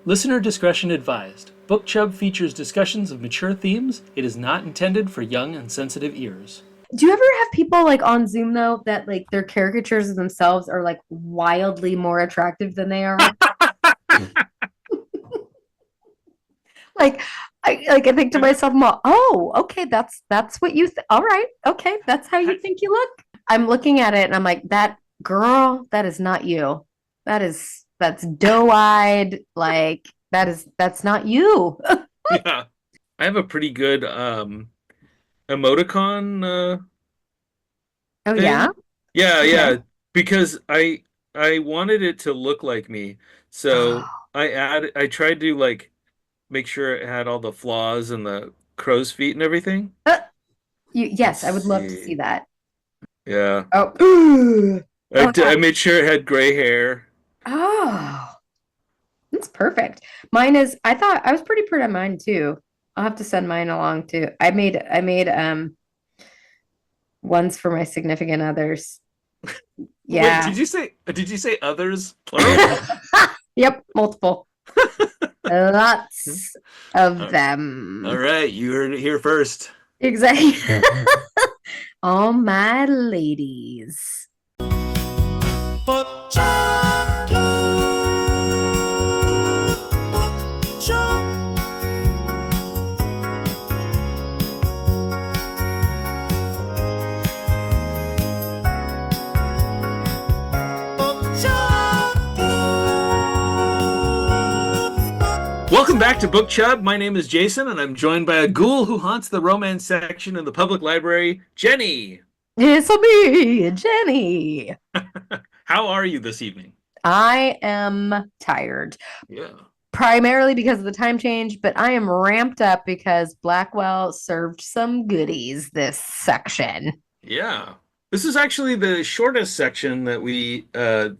Listener discretion advised. Book Chub features discussions of mature themes. It is not intended for young and sensitive ears. Do you ever have people like on Zoom though that like their caricatures of themselves are like wildly more attractive than they are? Like I think to myself, oh, okay, that's what you all right, okay, that's how you think you look. I'm looking at it and I'm like, that girl, that is not you. That's doe-eyed, like that's not you. Yeah. I have a pretty good emoticon Oh yeah? thing. Yeah, Okay. yeah. Because I wanted it to look like me. So Oh, I tried to like make sure it had all the flaws and the crow's feet and everything. uh, Let's yes, I would love to see see. that. Yeah. Oh, oh yeah. I made sure it had gray hair. Oh, that's perfect. Mine is, I thought I was pretty proud of mine too. I'll have to send mine along too. I made ones for my significant others. Wait, Yeah. did you say others plural? Yep, multiple. Lots of All them. right, you heard it here first. Exactly. All my ladies. Welcome back to Book Chub. My name is Jason, and I'm joined by a ghoul who haunts the romance section in the public library, Jenny. It's me, Jenny. How are you this evening? I am tired, Yeah. primarily because of the time change, but I am ramped up because Blackwell served some goodies this section. Yeah. This is actually the shortest section that we had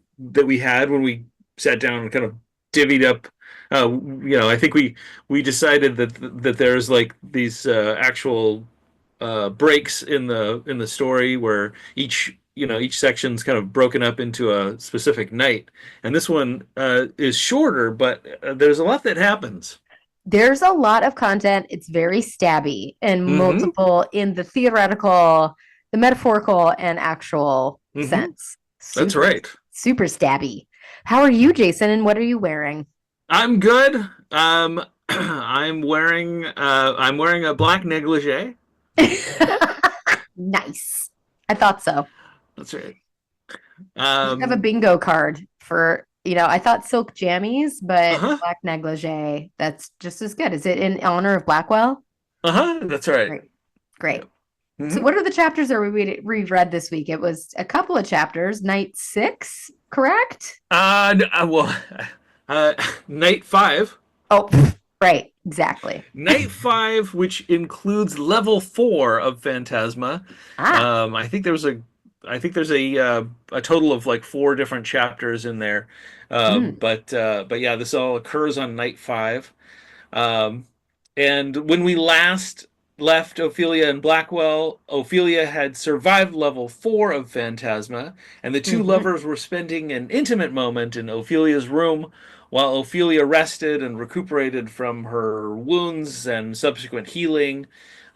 when we sat down and kind of divvied up. I think we decided that there's like these actual breaks in the story where each section's kind of broken up into a specific night, and this one is shorter, but there's a lot that happens. There's a lot of content. It's very stabby and Mm-hmm. multiple in the theoretical, the metaphorical, and actual Mm-hmm. sense. That's Super, right. super stabby. How are you, Jason? And what are you wearing? I'm good. I'm wearing a black negligee. Nice. I thought so. That's right. You have a Um, bingo card for, I thought silk jammies, but uh-huh. black negligee, that's just as good. Is it in honor of Blackwell? Uh-huh. That's right. Great. Great. Yep. So, Hmm. what are the chapters that we read this week? It was a couple of chapters, night 6, correct? Well, uh, night five. Oh, right, exactly. Night five, which includes level 4 of Phantasma. Ah, I think there's a total of like 4 different chapters in there. mm, But yeah, this all occurs on night 5. Um, and when we last left Ophelia and Blackwell, Ophelia had survived level 4 of Phantasma, and the two hmm. lovers were spending an intimate moment in Ophelia's room while Ophelia rested and recuperated from her wounds and subsequent healing.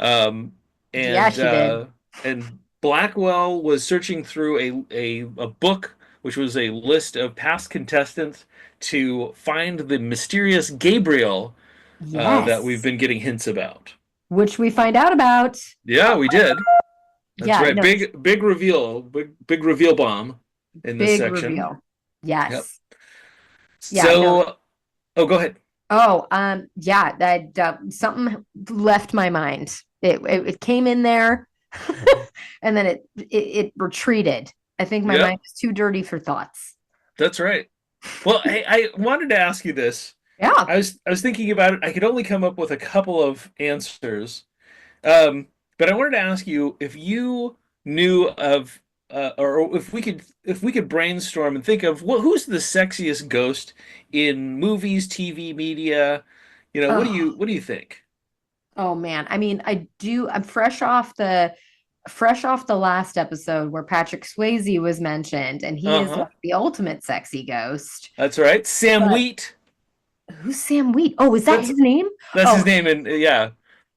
Um, Yeah, and she did. uh, and Blackwell was searching through a book, which was a list of past contestants, to find the mysterious Gabriel that we've Yes, been getting hints about. which we find out about. Yeah, we did. That's Yeah, right. no, Big reveal. Big reveal bomb in this big section. reveal. Yep. Yes. Yeah, no. So, oh, go ahead. Oh, yeah, that something left my mind. It came in there, and then it retreated. I think my mind Yep, was too dirty for thoughts. that's right. Well, I wanted to ask you this. Yeah. I was thinking about it. I could only come up with a couple of answers. Um, but I wanted to ask you if you knew of, or if we could brainstorm and think of who's the sexiest ghost in movies, TV, media. Oh, what do you think? oh man. I mean, I'm fresh off the last episode where Patrick Swayze was mentioned, and he is Uh-huh. like the ultimate sexy ghost. That's right. Sam But Wheat. Who's Sam Wheat? Oh, is that That's his name? that's his Oh, name, and yeah,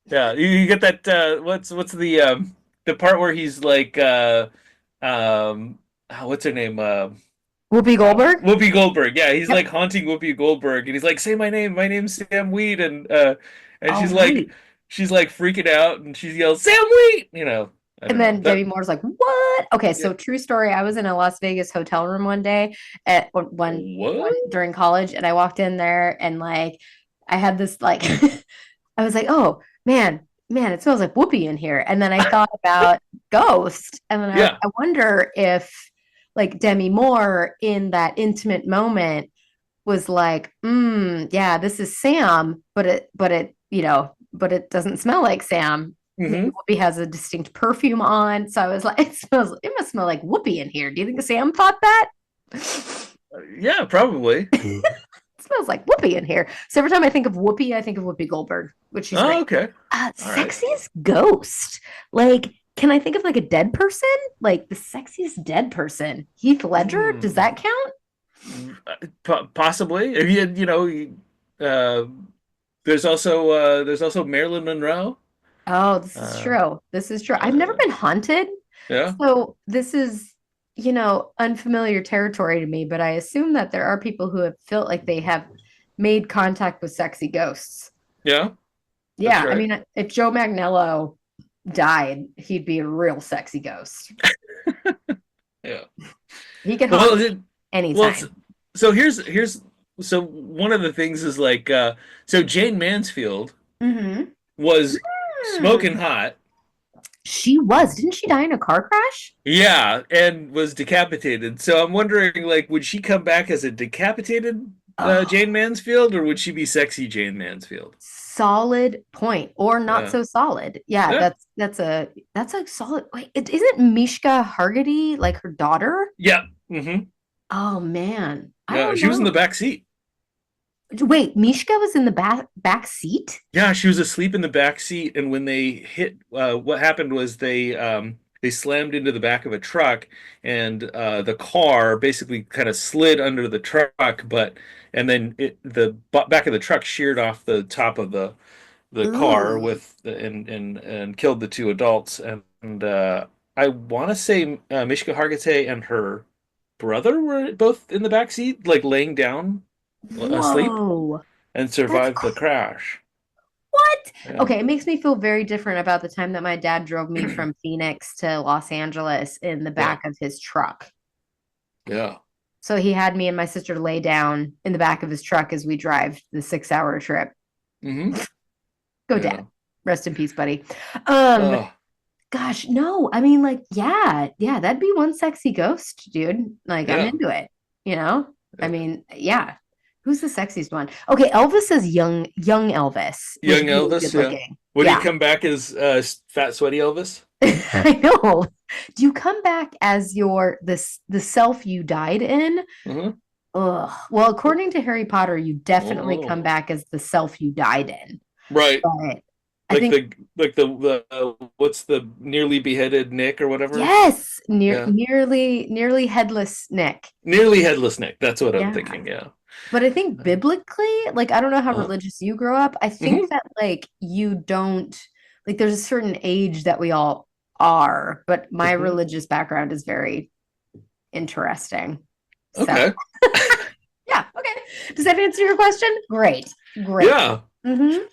yeah. You get that? What's the part where he's like what's her name? Whoopi Goldberg? Whoopi Goldberg. Yeah, he's Yep. like haunting Whoopi Goldberg, and he's like, "Say my name. My name's Sam Wheat," and Oh, right. she's like freaking out, and she yells, "Sam Wheat!" I And don't know then that. Demi Moore's like, "What?" Okay, Yeah. so true story. I was in a Las Vegas hotel room one day at one What? during college, and I walked in there and like I had this like I was like, "Oh man, it smells like whoopee in here." And then I thought about Ghost, and then Yeah. I wonder if like Demi Moore in that intimate moment was like, yeah, this is Sam, but it doesn't smell like Sam. Maybe Hmm. Whoopi has a distinct perfume on. So I was like, it must smell like Whoopi in here. Do you think Sam thought that? Yeah, probably. It smells like Whoopi in here. So every time I think of Whoopi, I think of Whoopi Goldberg, which is Oh, great. okay. All right. Sexiest ghost. Like, can I think of like a dead person? Like the sexiest dead person. Heath Ledger? Does Hmm. that count? Possibly. If uh, there's also Marilyn Monroe. Oh, this is Uh, true. This is true. I've never uh, been haunted. yeah. So this is, unfamiliar territory to me, but I assume that there are people who have felt like they have made contact with sexy ghosts. Yeah, that's Yeah, I right. mean, if Joe Magnello died, he'd be a real sexy ghost. Yeah. He could haunt Well, me well, anytime. so here's so one of the things is like so Jane Mansfield Mm-hmm. was smoking hot, She was. Didn't she die in a car crash? yeah, and was decapitated. So I'm wondering, like, would she come back as a decapitated Oh, Jane Mansfield, or would she be sexy Jane Mansfield? solid point, or not Yeah, so solid. Yeah, yeah, that's a solid. Wait, isn't Mishka Hargitay like her daughter? yeah. Hmm. Oh man, I Yeah, don't she was in the know. back seat. Wait, Mishka was in the back seat? Yeah, she was asleep in the back seat, and when they hit, what happened was they slammed into the back of a truck, and the car basically kind of slid under the truck, and then back of the truck sheared off the top of the car Ooh, and killed the two adults, and I want to say Mishka Hargitay and her brother were both in the back seat, like laying down asleep, whoa, and that's survived the crash. what? Yeah. Okay, it makes me feel very different about the time that my dad drove me from Phoenix to Los Angeles in the Yeah. back of his truck. Yeah. So he had me and my sister lay down in the back of his truck as we drive the 6 hour trip. Hmm. Go Yeah. dad. Rest in peace, buddy. Um, Oh, gosh, no. I mean, like, yeah, that'd be one sexy ghost, dude. Like, I'm yeah. into it, you know? I Yeah. mean, yeah. Who's the sexiest one? Okay, Elvis is young Elvis was Young really Elvis, good yeah. looking. Would he Yeah. come back as fat, sweaty Elvis? I know. Do you come back as the self you died in? Hmm. Ugh. Well, according to Harry Potter, you definitely come Oh, back as the self you died in. right. But I Like think the what's the nearly beheaded Nick or whatever? yes, Yeah. nearly headless Nick. Nearly headless Nick. That's what I'm Yeah. thinking. Yeah. But I think biblically, like I don't know how Uh, religious you grow up. I think hmm. that like you don't like there's a certain age that we all are, but my Hmm. religious background is very interesting. So Okay. yeah, okay. Does that answer your question? Great. Great. Yeah. Mm-hmm.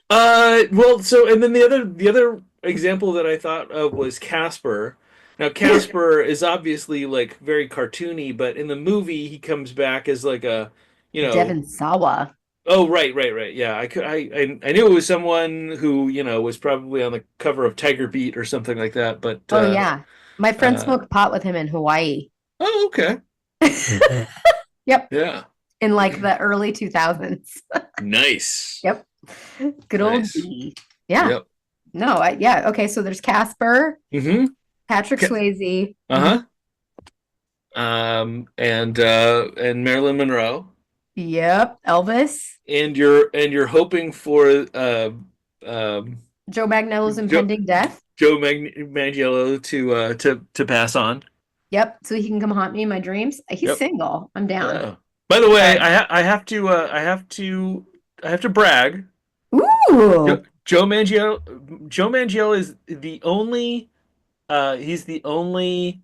Well, so and then the other example that I thought of was Casper. Now Casper is obviously like very cartoony, but in the movie he comes back as like a, you know, Devon Sawa. oh right. Yeah, I knew it was someone who, was probably on the cover of Tiger Beat or something like that, but Oh yeah. My friend uh smoked pot with him in Hawaii. oh, okay. Yep. Yeah. In like the early 2000s. Nice. Yep. Good old Nice. D. Yeah. Yep. No, yeah. Okay. So there's Casper, Mm-hmm. Patrick Swayze. Mhm. Uh-huh. And Marilyn Monroe. Yep. Elvis, And you're hoping for um, Joe Magno's Joe impending death. Manganiello to pass on. Yep. So he can come haunt me in my dreams. He's Yep. single. I'm down. Yeah. By the way, So, I have to brag. Ooh. Joe Manganiello is the only he's the only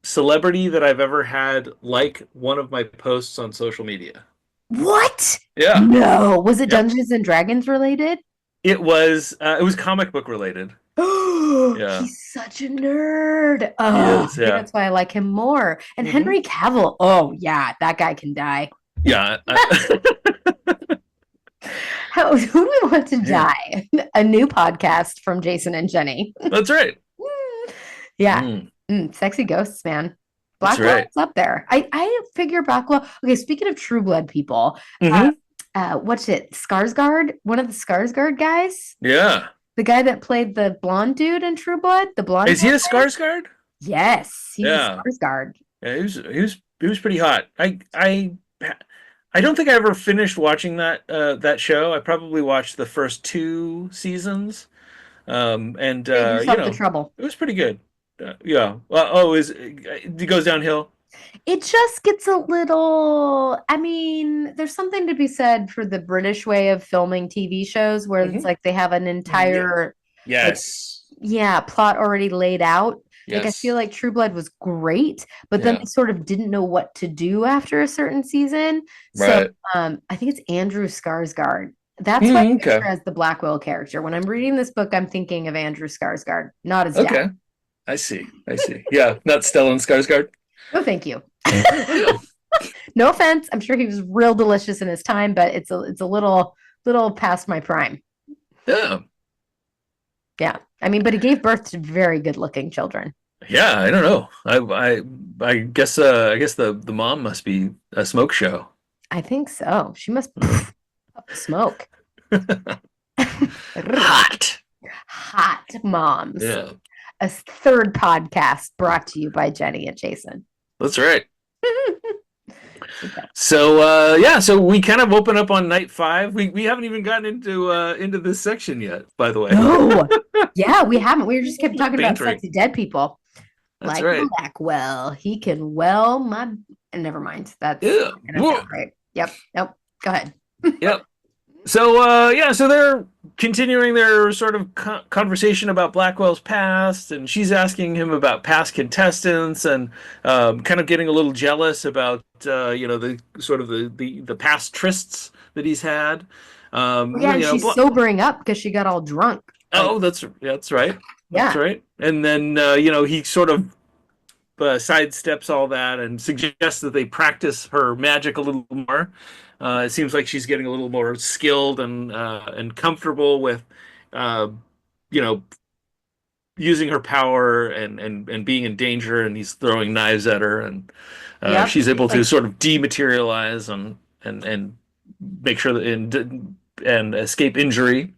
celebrity that I've ever had like one of my posts on social media. What? Yeah. No. Was it Yep. Dungeons and Dragons related? It was comic book related. Oh, Yeah. he's such a nerd. He Oh, I is, think yeah. that's why I like him more. And Hmm. Henry Cavill. Oh, yeah, that guy can die. Yeah. Who do we want to Man, die? A new podcast from Jason and Jenny. that's right. Yeah. Mm, Sexy ghosts, man. that's Blackwell's right. up there. I figure Blackwell. Okay, speaking of True Blood people, Hmm. what's it? Skarsgård, one of the Skarsgård guys, Yeah. the guy that played the blonde dude in True Blood, the blonde Is he hair a guy? Skarsgård? Yes, he's a Yeah. Skarsgård. Yeah, he was pretty hot. I don't think I ever finished watching that show. I probably watched the first two seasons. And Save yourself the trouble. it was pretty good. Yeah. It goes downhill. It just gets a little, I mean, there's something to be said for the British way of filming TV shows where it's Hmm. like they have an Yeah. entire, like, Yes. yeah, plot already laid out. Like, I feel Yes. like True Blood was great, but then Yeah. they sort of didn't know what to do after a certain season. So, Right. I think it's Andrew Skarsgård. That's what I Okay. picture as the Blackwell character. When I'm reading this book, I'm thinking of Andrew Skarsgård, not his Okay. dad. I see. I see. Yeah. Not Stellan Skarsgård. No, thank you. No offense. I'm sure he was real delicious in his time, but it's a little past my prime. Yeah. Yeah. I mean, but he gave birth to very good looking children. Yeah. I don't know. I guess the mom must be a smoke show. I think so. She must smoke. Hot. Hot moms. Yeah. A third podcast brought to you by Jennie and Jason. That's right. Okay. So we kind of open up on night 5. We haven't even gotten into this section yet, by the way. No. Yeah, we haven't. We just kept talking about Bantering. sexy dead people. That's Like right. Blackwell. He can well my never mind. That's Yeah. not gonna sound right. Yep. Nope. Go ahead. Yep. So they're continuing their sort of conversation about Blackwell's past, and she's asking him about past contestants, and kind of getting a little jealous about the sort of the past trysts that he's had. Yeah, and she's sobering up because she got all drunk. Oh, that's right. That's Yeah. right. And then he sort of sidesteps all that and suggests that they practice her magic a little more. It seems like she's getting a little more skilled and comfortable with, using her power and being in danger. And he's throwing knives at her, and Yep. she's able to Like- sort of dematerialize and make sure that and escape injury.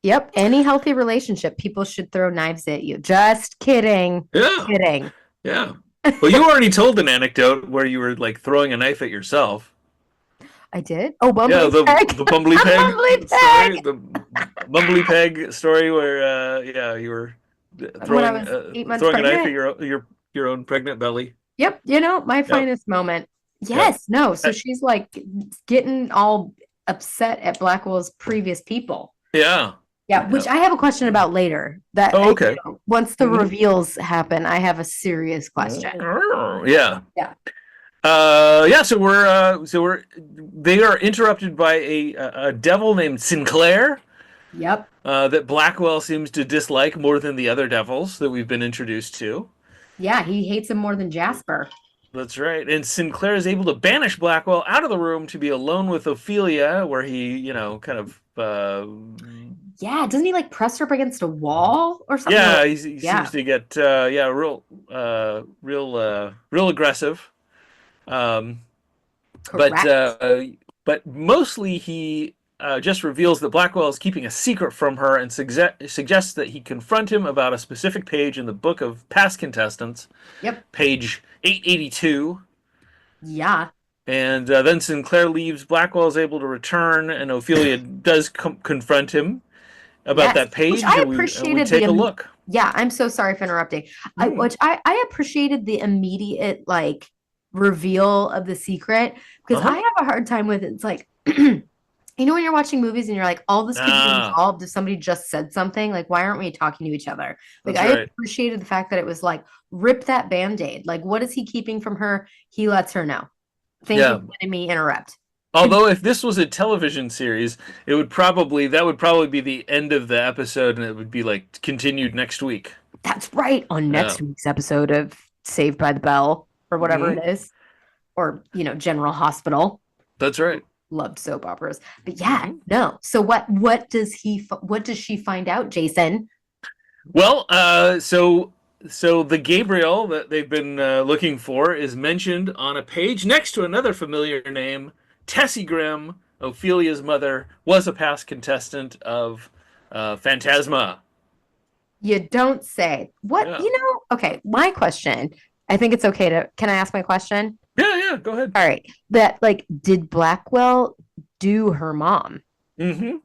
Yep. Any healthy relationship, people should throw knives at you. Just kidding. Yeah, Kidding. yeah. Well, you already told an anecdote where you were like throwing a knife at yourself. I did. Oh, Bumbly Yeah, the Peg. Bumbly Peg Bumbly story, Peg. the Bumbly Peg story where you were When I throwing was 8 months throwing a knife at pregnant. your own pregnant belly. Yep. My finest moment. Yes. No. So she's like getting all upset at Blackwell's previous people. Yeah. Yeah, which I have a question about later. That Oh, okay. Once the Mhm. reveals happen, I have a serious question. Yeah. Yeah. So they are interrupted by a devil named Sinclair Yep. that Blackwell seems to dislike more than the other devils that we've been introduced to. Yeah, he hates him more than Jasper. That's right. And Sinclair is able to banish Blackwell out of the room to be alone with Ophelia, where he, kind of Yeah, doesn't he like press her up against a wall or something? yeah, he Yeah. seems to get real aggressive. Correct. But mostly he just reveals that Blackwell is keeping a secret from her and suggests that he confront him about a specific page in the book of past contestants. Yep. Page 882. Yeah. And then Sinclair leaves. Blackwell is able to return, and Ophelia does confront him about Yes, that page. which I and we appreciated take the a look. Yeah, I'm so sorry for interrupting. Which I appreciated the immediate like reveal of the secret because Uh-huh. I have a hard time with it. It's like You know when you're watching movies and you're like, all this could be Ah, resolved if somebody just said something. Like, why aren't we talking to each other? Like, that's I right. appreciated the fact that it was like, rip that band-aid. Like, what is he keeping from her? He lets her know. Thank you Yeah. for letting me interrupt. Although if this was a television series, that would probably be the end of the episode, and it would be like continued next week. That's right. On Yeah. next week's episode of Saved by the Bell or whatever Hmm. it is, or General Hospital. That's right. Loved soap operas, but yeah, Hmm. no. So what does she find out, Jason? Well, so the Gabriel that they've been looking for is mentioned on a page next to another familiar name. Tessie Grimm, Ophelia's mother, was a past contestant of Phantasma. You don't say. What, Yeah. okay, my question. I think it's okay to, can I ask my question? Yeah, yeah, go ahead. All right. That like, did Blackwell do her mom? Hmm.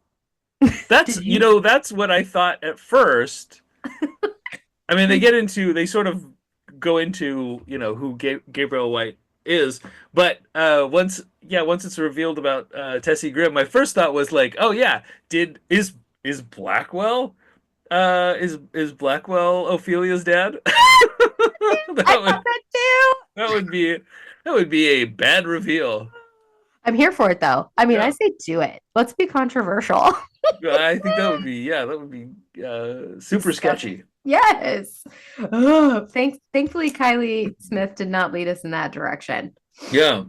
Did you? That's what I thought at first. I mean, they sort of go into, who Gabriel White is, but once it's revealed about Tessie Grimm, my first thought was like, oh yeah, did is Blackwell is Blackwell Ophelia's dad? I that thought would that too. that would be a bad reveal. I'm here for it though. I mean, I Yeah, say do it. Let's be controversial. I think that would be super Disgusting. sketchy. Yes. Oh, thankfully, Kylie Smith did not lead us in that direction. Yeah,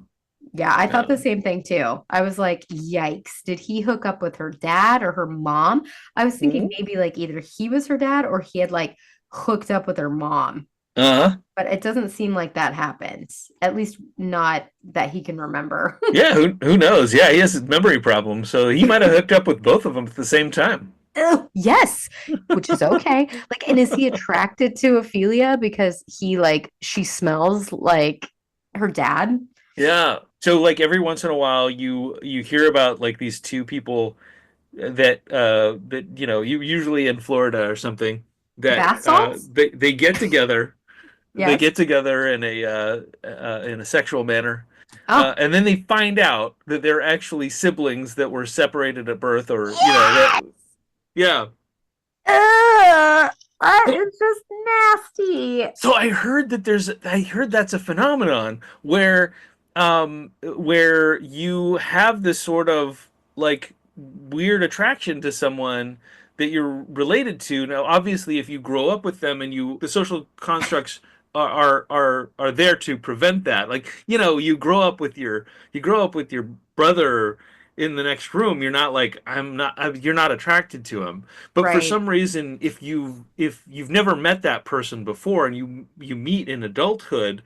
Yeah, I thought yeah. the same thing too. I was like, yikes, did he hook up with her dad or her mom? I was thinking Mhm. maybe like either he was her dad or he had like hooked up with her mom. Uh-huh. But it doesn't seem like that happened. At least not that he can remember. Yeah, who knows? Yeah, he has a memory problem, so he might have hooked up with both of them at the same time. Ew, yes, which is okay. Like, and is he attracted to Ophelia because she smells like her dad? Yeah. So like every once in a while you hear about like these two people that you usually in Florida or something that Bath salts? they get together. They Yes. get together in a sexual manner. Oh, And then they find out that they're actually siblings that were separated at birth or yeah. yeah. Ugh, that So, is just nasty. So I heard that's a phenomenon where you have this sort of like weird attraction to someone that you're related to. Now, obviously, if you grow up with them and the social constructs are there to prevent that. Like, you grow up with your brother in the next room. You're not like you're not attracted to him. But for Right. some reason, if you've never met that person before and you meet in adulthood,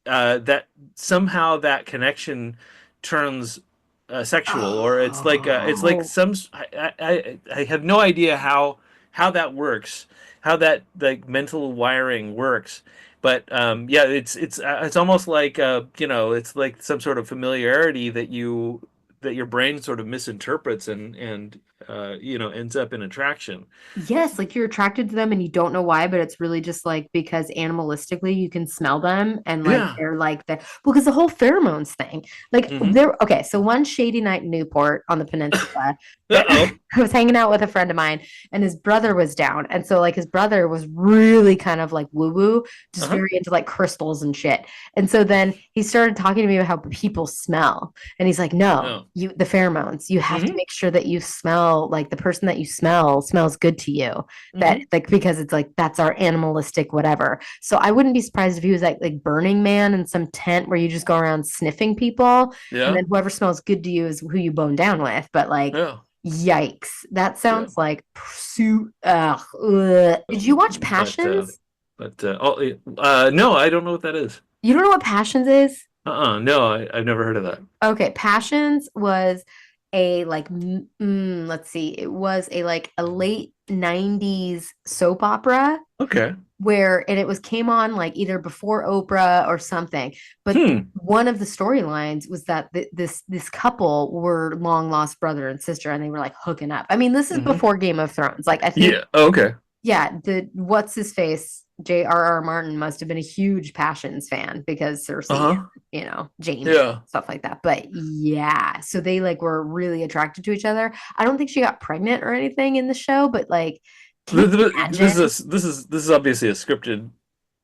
that somehow that connection turns sexual, or it's like Oh, some I have no idea how that works, how that like mental wiring works. But yeah, it's almost like it's like some sort of familiarity that your brain sort of misinterprets and ends up in attraction. yes, like you're attracted to them and you don't know why, but it's really just like because animalistically you can smell them and like Yeah. they're like the because the whole pheromones thing. Like Hmm. there, okay, so one shady night in Newport on the peninsula, Uh-oh. I was hanging out with a friend of mine and his brother was down. And so like his brother was really kind of like woo-woo, just Uh-huh. very into like crystals and shit. And so then he started talking to me about how people smell. And he's like, no, No. the pheromones, you have to Hmm. make sure that you smell like the person that you smell smells good to you. That Hmm. like because it's like that's our animalistic whatever. So I wouldn't be surprised if he was like Burning Man in some tent where you just go around sniffing people and Yeah. then whoever smells good to you is who you bone down with. But like Yeah. yikes. That Yeah. sounds like ugh, ugh. Did you watch But Passions? no, I don't know what that is. You don't know what Passions is? No, I've never heard of that. Okay, Passions was a like let's see, it was a like a late 90s soap opera Okay. where and it was came on like either before Oprah or something. But Hmm. one of the storylines was that this couple were long lost brother and sister and they were like hooking up. I mean, this is Hmm. before Game of Thrones. Like I think Yeah. Okay. yeah, the what's his face? J.R.R. Martin must have been a huge Passions fan because Cersei, Uh-huh. Jaime, Yeah. stuff like that. But yeah, so they like were really attracted to each other. I don't think she got pregnant or anything in the show, but like, can you This imagine? is obviously a scripted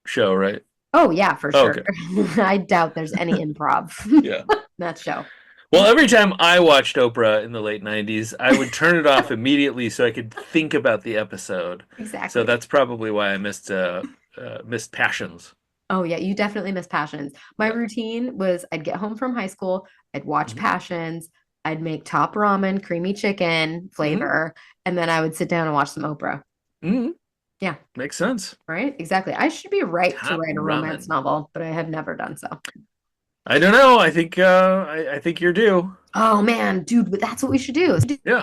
show, right? Oh yeah, for Oh, sure. okay. I doubt there's any improv Yeah. in that show. Well, every time I watched Oprah in the late 90s, I would turn it off immediately so I could think about the episode. So Exactly. that's probably why I missed Passions. Oh yeah, you definitely miss Passions. My Yeah. routine was I'd get home from high school, I'd watch Hmm. Passions, I'd make top ramen, creamy chicken Hmm. flavor, and then I would sit down and watch some Oprah. Hmm. Yeah, Makes sense. right? Exactly. I should be right to Top write a romance ramen. novel, but I have never done so. I don't know. I think you're due. Oh man, dude, that's what we should do. Yeah.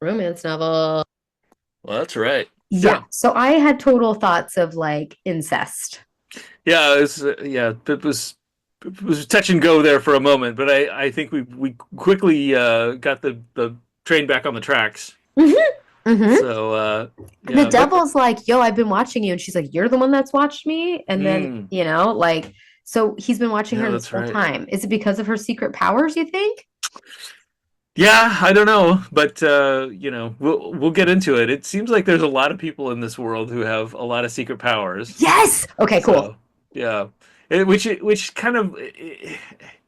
Romance novel. Well, that's right. Yeah. Yeah. So I had total thoughts of like incest. Yeah, it was touch and go there for a moment, but I think we quickly got the train back on the tracks. Hmm. Hmm. So And the yeah, but devil's like, yo, I've been watching you. And she's like, you're the one that's watched me. And then, mm, like, so he's been watching yeah, her this that's whole right. time. Is it because of her secret powers, you think? Yeah, I don't know, but we'll get into it. It seems like there's a lot of people in this world who have a lot of secret powers. Yes. Okay, cool. So yeah, which kind of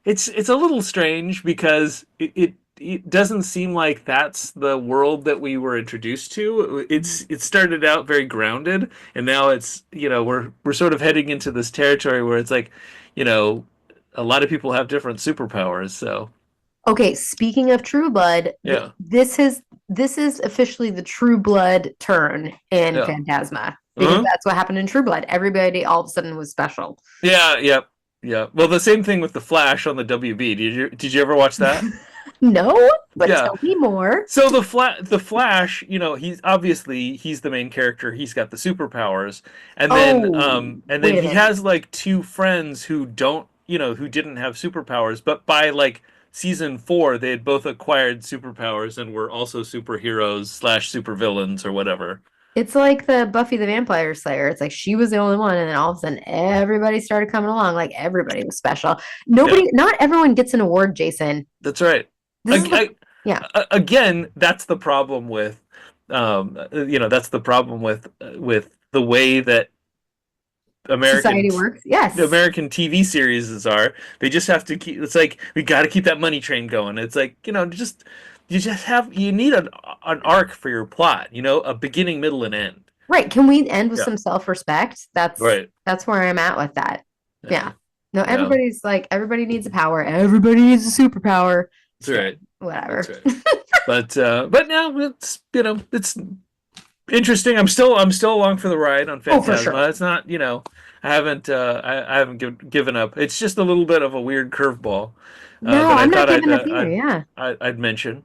it's a little strange because it doesn't seem like that's the world that we were introduced to. It started out very grounded, and now it's we're sort of heading into this territory where it's like you know a lot of people have different superpowers. So Okay, speaking of True Blood, yeah, this is officially the True Blood turn in yeah, Phantasma because uh-huh. that's what happened in True Blood. Everybody all of a sudden was special. Yeah, yep, yeah. Well, the same thing with the Flash on the WB. Did you ever watch that? No, but Yeah. tell me more. So the Flash, he's the main character. He's got the superpowers, Oh, and then wait a he minute. has like two friends who don't, who didn't have superpowers, but by like season 4, they had both acquired superpowers and were also superheroes slash supervillains or whatever. It's like the Buffy the Vampire Slayer. It's like she was the only one, and then all of a sudden everybody started coming along. Like everybody was special. Yeah, Not everyone gets an award, Jason. that's right. This is the, yeah, Again, that's the problem with, that's the problem with the way that American society works. Yes. American TV series are. They just have to keep. It's like we got to keep that money train going. It's like you need an arc for your plot. A beginning, middle, and end. Right. Can we end with Yeah. some self-respect? Right. That's where I'm at with that. Yeah. Yeah. No, Yeah. everybody's like everybody needs a power. Everybody needs a superpower. That's Sure. right. That's Whatever. right. But now it's interesting. I'm still along for the ride on Oh, for sure. Phantasma. It's not, I haven't given up. It's just a little bit of a weird curveball No, that I I'm not thought giving up either. Yeah. I'd mention.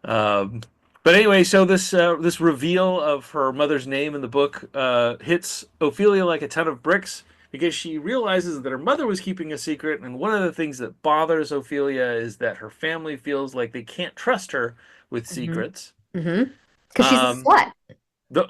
Um, but anyway, so this reveal of her mother's name in the book hits Ophelia like a ton of bricks because she realizes that her mother was keeping a secret, and one of the things that bothers Ophelia is that her family feels like they can't trust her with Hmm. secrets. Hmm. Because she's a Um, slut. the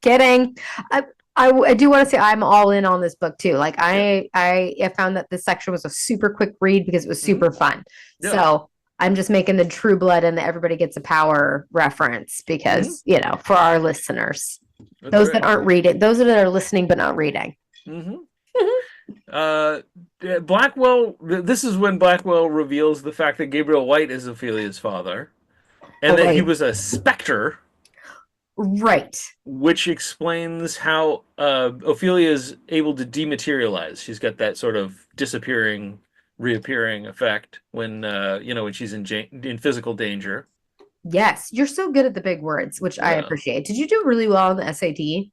Kidding. I, I do want to say I'm all in on this book too. Like yeah, I found that this section was a super quick read because it was mhm, super fun. yeah, So I'm just making the True Blood and the Everybody Gets a Power reference mhm, because, for our listeners, that's those that right. aren't reading, those that are listening but not reading. Hmm. Yeah, Blackwell. This is when Blackwell reveals the fact that Gabriel White is Ophelia's father, and Oh, that he right. was a specter, Right. which explains how Ophelia is able to dematerialize. She's got that sort of disappearing, reappearing effect when she's in physical danger. Yes. You're so good at the big words, which I Yeah, appreciate. Did you do really well in the SAT?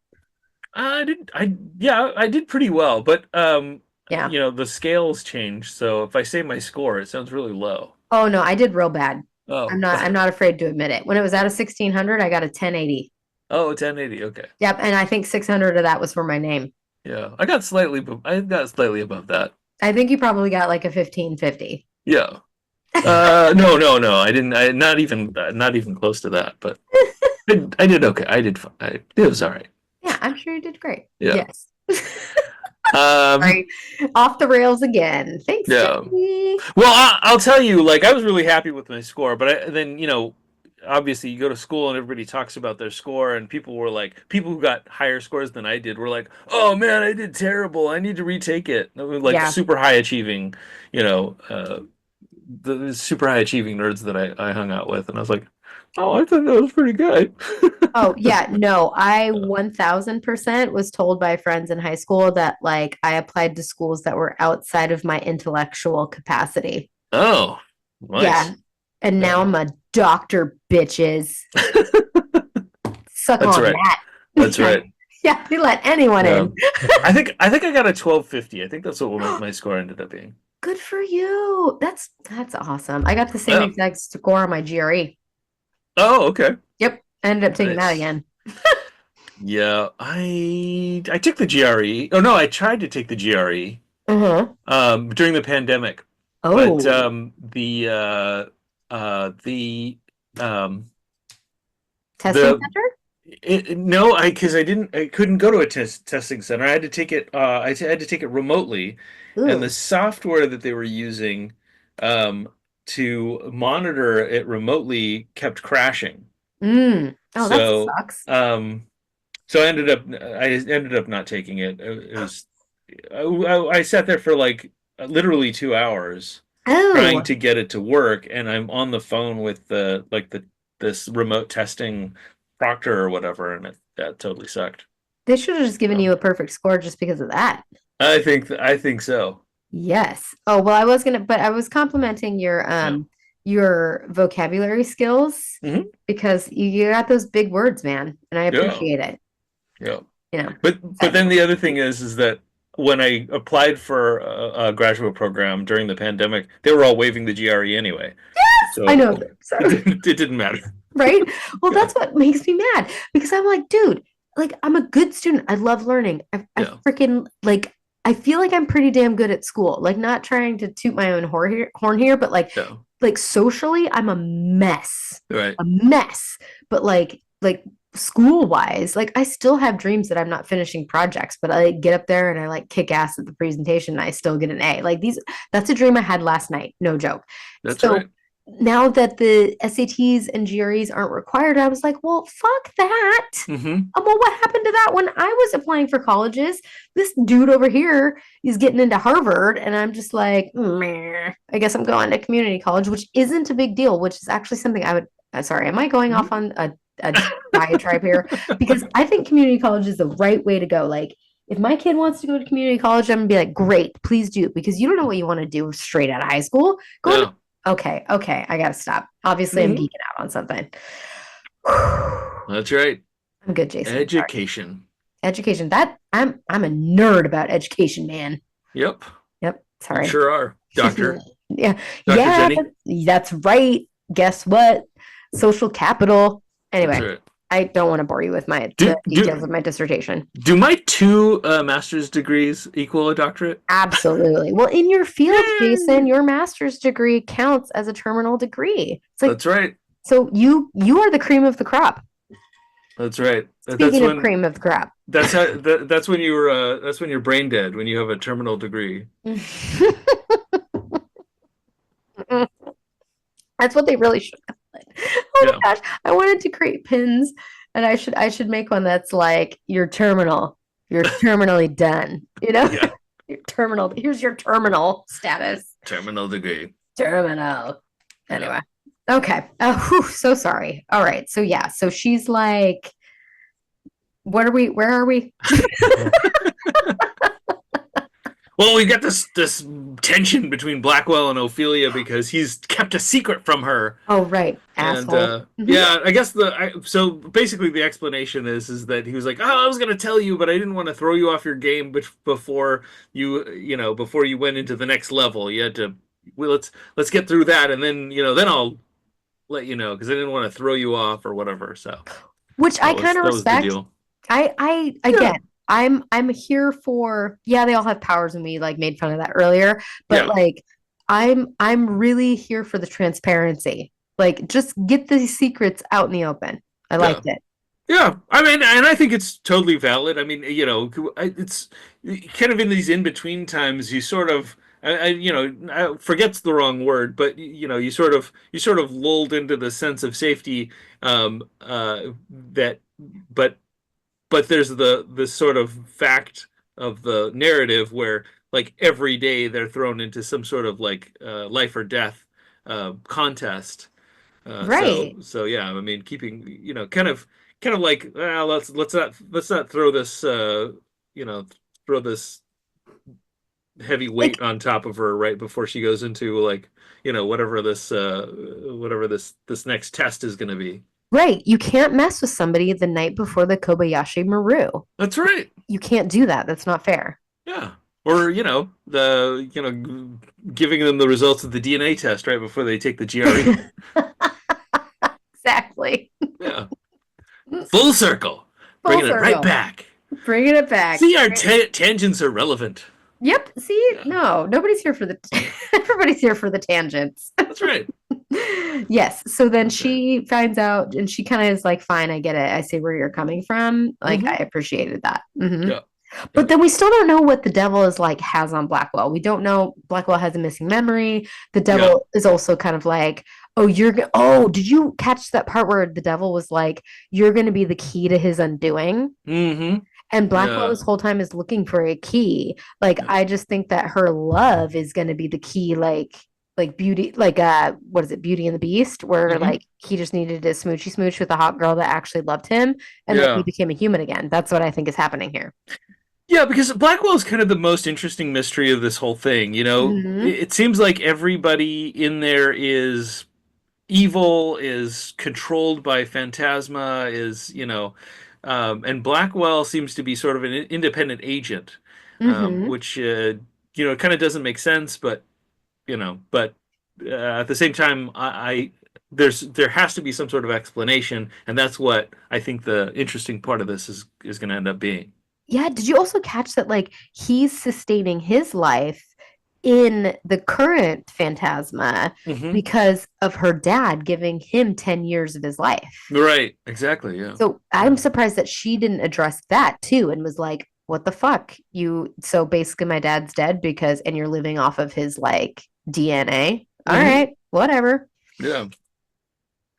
I did. Yeah, I did pretty well, but Yeah. the scales change. So if I say my score, it sounds really low. Oh no, I did real bad. Oh, I'm not afraid to admit it. When it was out of 1600, I got a 1080. oh, 1080. Okay. Yep, and I think 600 of that was for my name. Yeah, I got slightly above that. I think you probably got like a 1550. Yeah. No, no, no. I didn't. Not even close to that. But I did okay. I did. It was all right. I'm sure you did great. Yeah. Yes. Um, Sorry. Off the rails again. Thanks, yeah. Jenny. Well, I'll tell you, like, I was really happy with my score, but then, obviously you go to school and everybody talks about their score, and people who got higher scores than I did were like, oh man, I did terrible. I need to retake it. Like Yeah. super high achieving, the super high achieving nerds that I hung out with. And I was like, oh, I thought that was pretty good. Oh, yeah. No, I 1000% was told by friends in high school that like I applied to schools that were outside of my intellectual capacity. Oh, Yeah. nice. And now Yeah. I'm a doctor, bitches. Suck That's on right. that. That's right. Yeah, you let anyone Yeah. in. I think I got a 1250. I think that's what my score ended up being. Good for you. That's awesome. I got the same Yeah. exact score on my GRE. Oh, okay. Yep. I ended up taking that Nice. again. Yeah, I took the GRE. Oh no, I tried to take the GRE Uh-huh. during the pandemic, but Oh, the um testing the center? no, I couldn't go to a testing center. I had to take it had to take it remotely, and the Ooh. software that they were using to monitor it remotely kept crashing. Oh, that So sucks. um I ended up not taking it. It was I sat there for like literally 2 hours trying Oh, to get it to work, and I'm on the phone with this remote testing proctor or whatever, and that totally sucked. they should have just given So you a perfect score just because of that. I think so. Yes. Oh, well, but I was complimenting Yeah. your vocabulary skills Hmm. because you got those big words, man, and I Yeah. appreciate it. Yeah. You know. But then the other thing is that when I applied for a graduate program during the pandemic, they were all waiving the GRE anyway. I So know. So, it didn't matter. right? Well, Yeah. that's what makes me mad because I'm like, dude, like I'm a good student. I love learning. I Yeah. freaking like I feel like I'm pretty damn good at school. Like not trying to toot my own horn here, but Yeah. like socially, I'm a mess. Right. A mess. But like school wise, like I still have dreams that I'm not finishing projects, but I like, get up there and I like kick ass at the presentation and I still get an A. Like that's a dream I had last night. No joke. That's So right. now that the SATs and GREs aren't required, I was like, well, fuck that. Hmm. Well, what happened to that when I was applying for colleges? This dude over here is getting into Harvard, and I'm just like, meh, I guess I'm going to community college, which isn't a big deal, which is actually something I would. Sorry, am I going off on a diatribe here? Because I think community college is the right way to go. Like, if my kid wants to go to community college, I'm gonna be like, great, please do, because you don't know what you want to do straight out of high school. Go on. Yeah. Okay, I gotta stop. Obviously, I'm Hmm. geeking out on something. That's right. I'm good, Jason. Sorry. Education. Education. That I'm a nerd about education, man. Yep. Yep. You Sorry. sure are, Doctor. Yeah. Dr. Yeah, Jenny. that's right. Guess what? Social capital. That's Anyway, right. I don't want to bore you with the Do details of do my dissertation. do my two master's degrees equal a doctorate? Absolutely. Well, in your field, Jason, Yay! your master's degree counts as a terminal degree. It's like That's right. so you are the cream of the crop. That's right. That's Speaking of when cream of the crop. that's when that's when you're brain dead, when you have a terminal degree. That's what they really should call it. Oh Yeah. my gosh, I wanted to create pins, and I should make one that's like you're terminal. You're terminally done. You know, Yeah. your terminal. Here's your terminal status. Terminal degree. Terminal. Anyway, okay. Oh, whew, so sorry. All right. So yeah. So she's like, what are we? Where are we? Well, we got this tension between Blackwell and Ophelia because he's kept a secret from her. Oh right, And asshole. Mhm. yeah, I guess so basically the explanation is that he was like, "Oh, I was going to tell you, but I didn't want to throw you off your game before before you went into the next level. You had to let's get through that, and then I'll let you know because I didn't want to throw you off or whatever." So Which I kind of that was the respect. deal. I again, I'm here for yeah, they all have powers and we like made fun of that earlier, but Yeah. like I'm really here for the transparency. Like just get the secrets out in the open. I Yeah. liked it. Yeah, I mean, and I think it's totally valid. I mean, it's kind of in these in between times. You sort of, forget's the wrong word, but you sort of lulled into the sense of safety. That, but there's the sort of fact of the narrative where like every day they're thrown into some sort of like life or death contest. So Right. so yeah, I mean, keeping kind of like let's not throw this you know throw this heavy weight Like, on top of her right before she goes into like whatever this next test is going to be. right. You can't mess with somebody the night before the Kobayashi Maru. That's right. You can't do that. That's not fair. Yeah. Or giving them the results of the DNA test right before they take the GRE. Exactly. Yeah. Full circle. Full Bringing it right circle. back. Bringing it back. See, our tangents are relevant. Yep. See, Yeah, no, nobody's here for the everybody's here for the tangents. that's right. Yes. So then That's right. she finds out and she kind of is like, fine, I get it. I see where you're coming from. Like, I Hmm. appreciated that. Hmm. Yeah. But Yeah. then we still don't know what the devil is like has on Blackwell. We don't know Blackwell has a missing memory. The Yeah. devil is also kind of like, oh, oh, did you catch that part where the devil was like, you're going to be the key to his undoing? Hmm. And Blackwell Yeah. this whole time is looking for a key. Like, Yeah. I just think that her love is going to be the key, like beauty, like what is it, Beauty and the Beast, where Hmm. like he just needed to smoochy smooch with a hot girl that actually loved him, and then he Yeah. became a human again. That's what I think is happening here. Yeah, because Blackwell is kind of the most interesting mystery of this whole thing. Hmm. It seems like everybody in there is evil, is controlled by Phantasma, and Blackwell seems to be sort of an independent agent, Hmm. which kind of doesn't make sense, but at the same time, there has to be some sort of explanation, and that's what I think the interesting part of this is going to end up being. Yeah. Did you also catch that? Like, he's sustaining his life in the current Phantasma Hmm. because of her dad giving him 10 years of his life. Right. Exactly. Yeah. So I'm Yeah. surprised that she didn't address that too and was like, what the fuck? So basically my dad's dead because and you're living off of his like DNA. All Hmm. right, whatever. Yeah.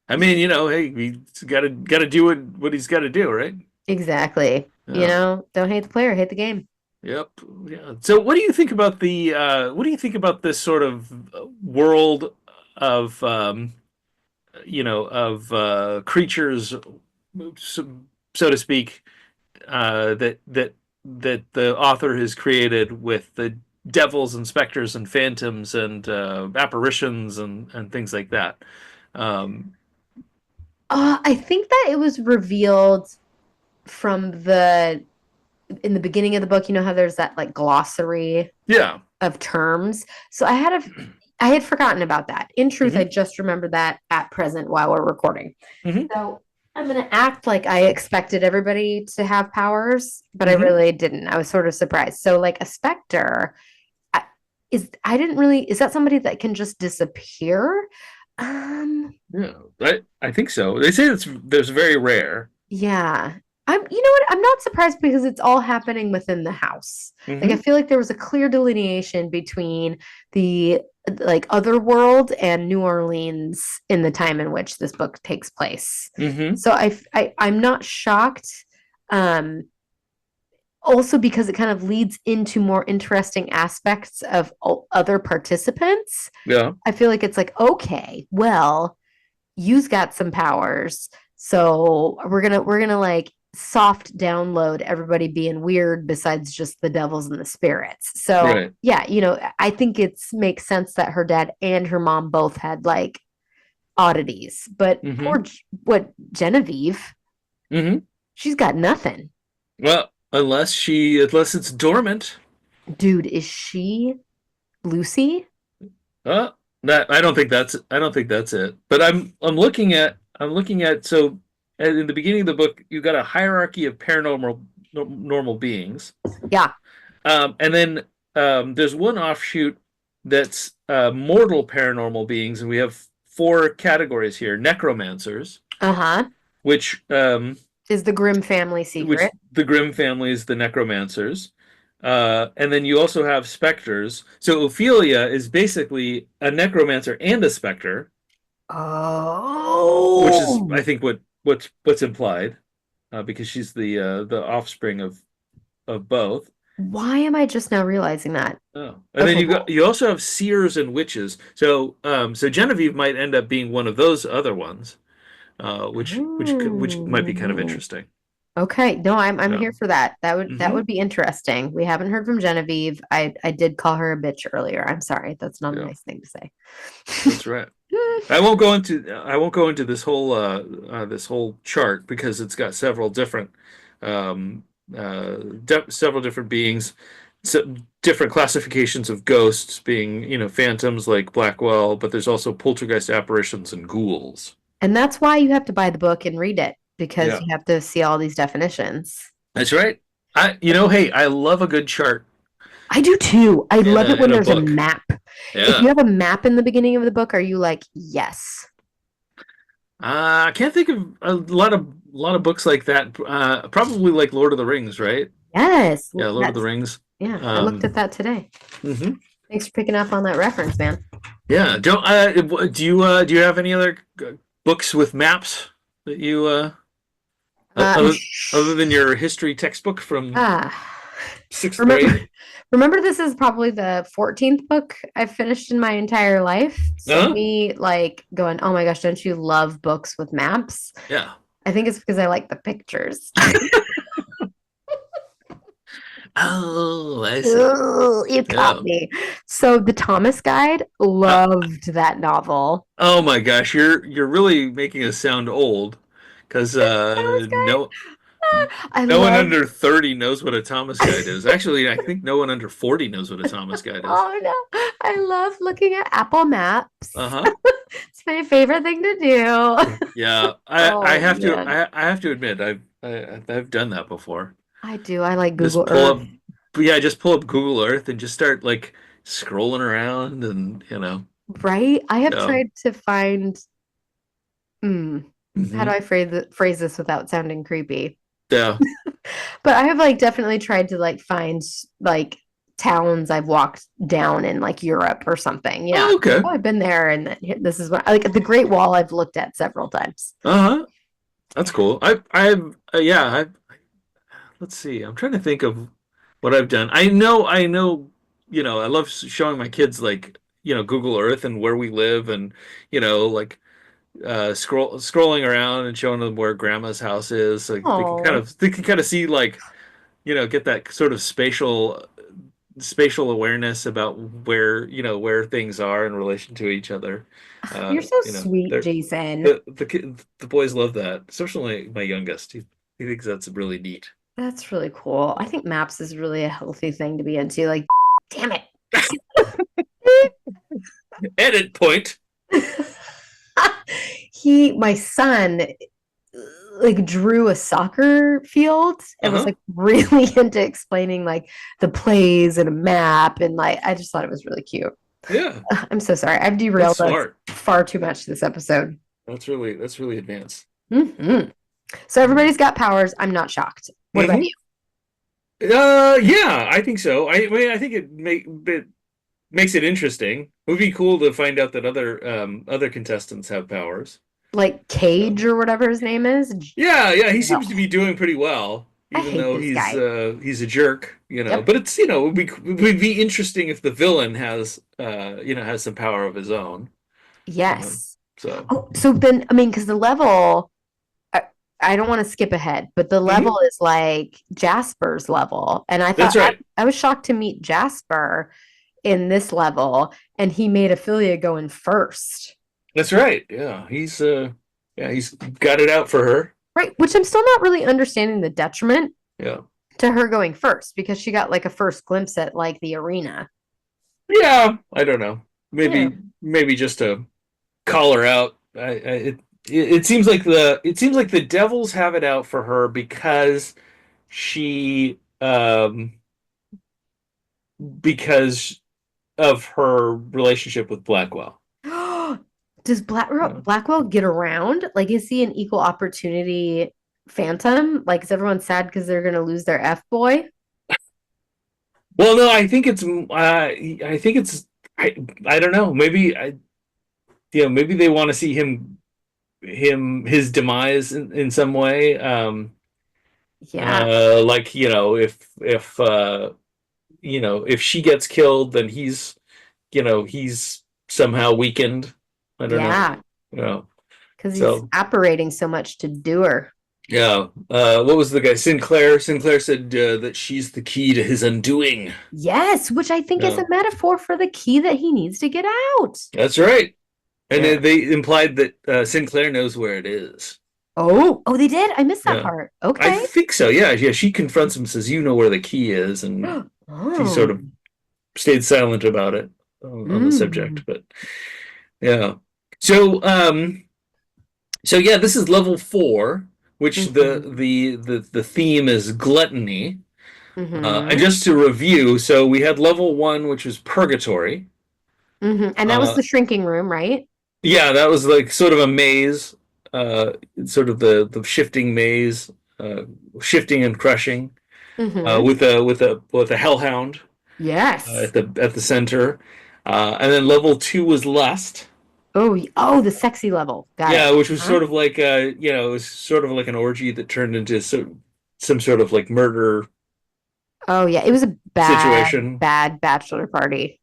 I mean, hey, he's got to do what he's got to do, right? Exactly. Yeah. Don't hate the player, hate the game. Yep. Yeah. So, what do you think about this sort of world of creatures, so, so to speak, that the author has created with the devils and specters and phantoms and apparitions and things like that. Um, I think that it was revealed from the in the beginning of the book, you know how there's that like glossary yeah. of terms. So I had forgotten about that. In truth, I Hmm. just remembered that at present while we're recording. Hmm. So I'm going to act like I expected everybody to have powers, but I Hmm. really didn't. I was sort of surprised. So, like a specter I didn't really, is that somebody that can just disappear? Um, Yeah, I think so. They say there's very rare. yeah. You know what? I'm not surprised because it's all happening within the house. Like, I Hmm. feel like there was a clear delineation between the like other world and New Orleans in the time in which this book takes place. Hmm. So I'm not shocked. Um, Also because it kind of leads into more interesting aspects of other participants. Yeah. I feel like it's like, okay, well, you've got some powers. So we're gonna like soft download everybody being weird besides just the devils and the spirits. So Right. yeah, I think it's makes sense that her dad and her mom both had like oddities. But Hmm. poor what Genevieve, Hmm. she's got nothing. Well, unless it's dormant. Dude, is she Lucy? Uh, that I don't think that's it. But I'm looking at so in the beginning of the book, you got a hierarchy of paranormal normal beings. Yeah. And then there's one offshoot that's mortal paranormal beings, and we have four categories here: necromancers, Uh-huh. which Is the Grimm family which secret? the Grimm family is the necromancers. And then you also have specters. So Ophelia is basically a necromancer and a specter, which is, I Oh, think, what's implied, because she's the offspring of both. why am I just now realizing that? Oh, and then Okay, well, you also have seers and witches. So Genevieve might end up being one of those other ones, which might be kind of oh. interesting. Okay, no, I'm Yeah. here for that. That Hmm. would be interesting. We haven't heard from Genevieve. I did call her a bitch earlier. I'm sorry. That's not a Yeah, nice thing to say. that's right. I won't go into this whole chart because it's got um, several different beings, so different classifications of ghosts being, phantoms like Blackwell, but there's also poltergeist apparitions and ghouls. And that's why you have to buy the book and read it because Yeah, you have to see all these definitions. that's right. Hey, I love a good chart I do too. I in love it when a there's a book. map. If you Yeah. have a map in the beginning of the book, are you like, yes? I can't think of a lot of books like that. Probably like Lord of the Rings, right? Yes. Yeah, Lord of the That's Rings. yeah, I looked Um, at that today. mhm. Thanks for picking up on that reference, man. Yeah. Do you have any other books with maps that you Uh, other than your history textbook from ah. sixth Remember, grade? remember, this is probably the 14th book I've finished in my entire life. So Huh? me like going, oh my gosh, don't you love books with maps? Yeah. I think it's because I like the pictures. Oh, I see. Ooh, you caught Yeah. me. So the Thomas Guide, Uh, loved that novel. oh my gosh, you're really making us sound old, because Thomas Guide? no. I No one love. under 30 knows what a Thomas guide is. Actually, I think no one under 40 knows what a Thomas guide is. Oh no, I love looking at Apple Maps. Uh-huh. It's my favorite thing to do. Yeah, Oh man, I have to admit I've done that before. I do. I like Just Google pull Earth. up Yeah, just pull up Google Earth and just start like scrolling around and Right? I have yeah. tried to find, hmm, how do Hmm. I phrase this without sounding creepy? Yeah. But I have like definitely tried to like find like towns I've walked down in like Europe or something. Yeah. Oh, Like, okay. oh, I've been there and this is what like the Great Wall I've looked at several times. Uh-huh. That's cool. Yeah, let's see. I'm trying to think of what I've done. I love showing my kids like, Google Earth and where we live and, like scrolling around and showing them where grandma's house is. So Oh, they can kind of see like, get that sort of spatial awareness about where things are in relation to each other. you're so sweet, They're Jason. the boys love that, especially my youngest. He thinks that's really neat. That's really cool. I think maps is really a healthy thing to be into. Like, damn it. Edit point. My son like drew a soccer field and was Uh-huh. like really into explaining like the plays and a map and like I just thought it was really cute. Yeah, I'm so sorry. I've that's derailed us smart. far too much this episode. That's really advanced. Mhm. So everybody's got powers. I'm not shocked. What about Hmm. you? Yeah, I think so. I think it makes it interesting. It would be cool to find out that other contestants have powers. Like So Cage or whatever his name is? yeah, he Ugh, seems to be doing pretty well, I even hate though this guy. he's a jerk, Yep. But it's it would be interesting if the villain has some power of his own. Um, Yes. so Oh, so then I mean, because the level I, I don't want to skip ahead, but the level mhm. is like Jasper's level. And I That's thought right. I was shocked to meet Jasper in this level, and he made Ophelia go in first. That's right. Yeah, he's got it out for her. Right, which I'm still not really understanding the detriment Yeah. to her going first because she got like a first glimpse at like the arena. Yeah, I don't know. Yeah. Maybe just to call her out. It seems like the devils have it out for her because she because of her relationship with Blackwell. Does Yeah. Blackwell get around? Like, is he an equal opportunity Phantom? Like, is everyone sad because they're gonna lose their F boy? Well, no, I don't know. Maybe they want to see his demise in some way. Yeah, Like, if she gets killed, then he's somehow weakened. I don't know. yeah, You know. because he's So operating so much to do her. yeah. What was the guy? Sinclair. Sinclair said that she's the key to his undoing. Yes, which I think is Yeah, a metaphor for the key that he needs to get out. that's right. And Yeah. they implied that Sinclair knows where it is. Oh, they did? I missed that Yeah. part. I Okay. think so. Yeah, yeah. She confronts him, says, "You know where the key is," and he sort Oh. of stayed silent about it on the Mm. subject. But yeah. So so yeah, this is level 4, which Mhm. the theme is gluttony. And Mhm. just to review, so we had level 1, which was purgatory. Mhm. And that was Uh, the shrinking room, right? yeah, that was like sort of a maze, sort of the shifting maze, uh, shifting and crushing, Mhm. with a hellhound Yes. at the center. And then level 2 was lust. Oh, the sexy level. Got it. Yeah, which was Huh? sort of like it was sort of like an orgy that turned into some sort of like murder Oh, yeah. It was a bad, situation. bad bachelor party.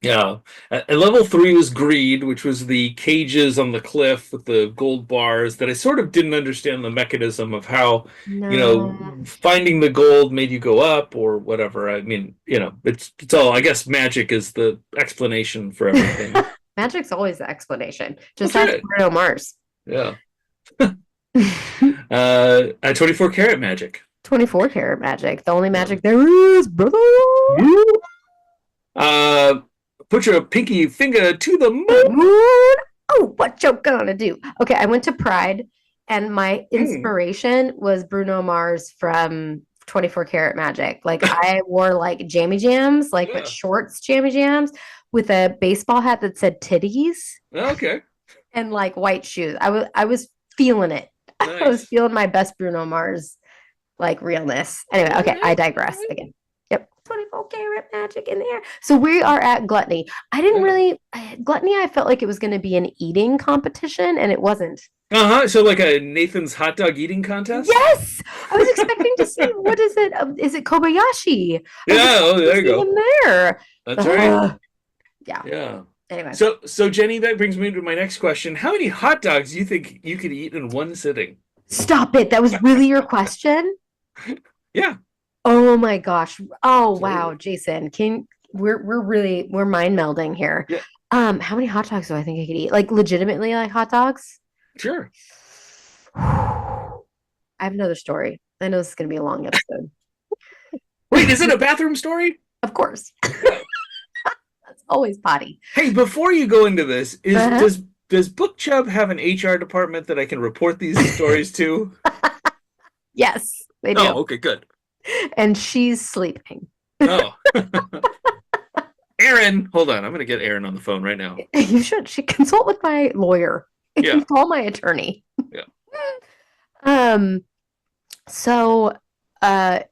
Yeah. And level 3 was greed, which was the cages on the cliff with the gold bars that I sort of didn't understand the mechanism of how, No. finding the gold made you go up or whatever. I mean, it's all, I guess magic is the explanation for everything. Magic's always the explanation. Just That's ask right. Bruno Mars. Yeah. 24 karat magic. 24 karat magic. The only Yeah. magic there is, brother. Uh, put your pinky finger to the The moon. moon. Oh, what you gonna do? Okay, I went to Pride and my Mm. inspiration was Bruno Mars from 24 Karat Magic. Like I wore like jammy jams, like but Yeah. shorts jammy jams with a baseball hat that said titties Okay. and like white shoes. I was feeling it. I was Nice. feeling my best Bruno Mars like realness. Anyway, All okay, I right. All digress right. again. Yep. 24 karat magic in the air. So we are at gluttony. I didn't Yeah. really gluttony, I felt like it was going to be an eating competition and it wasn't. Uh-huh. So like a Nathan's hot dog eating contest? Yes, I was expecting to see what is it? Is it Kobayashi? I was Yeah, oh, expecting to there you see go. him there. That's right. Ugh. Yeah. Yeah. Anyway, So Jenny, that brings me to my next question. How many hot dogs do you think you could eat in one sitting? stop it. That was really your question. Yeah, Oh my gosh. Oh wow, totally. Jason. Can we're mind melding here. Yeah, How many hot dogs do I think I could eat? Like legitimately like hot dogs? sure. I have another story. I know this is gonna be a long episode. Wait, is it a bathroom story? Of course. Yeah. That's always potty. Hey, before you go into this, is Uh-huh. does Book Chub have an HR department that I can report these stories to? Yes, they do. Oh, okay, good. And she's sleeping. Oh. Aaron, hold on. I'm gonna get Aaron on the phone right now. You should. She consult with my lawyer. Yeah, Call my attorney. yeah. Um, so I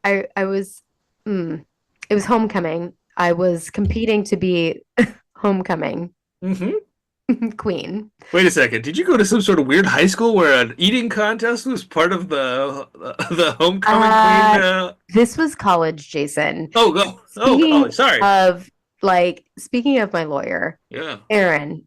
was it was homecoming. I was competing to be homecoming Hmm. queen. Wait a second. Did you go to some sort of weird high school where an eating contest was part of the homecoming queen? This was college, Jason. Oh, go. Oh, Speaking golly. Sorry. speaking of my lawyer, Yeah. Erin,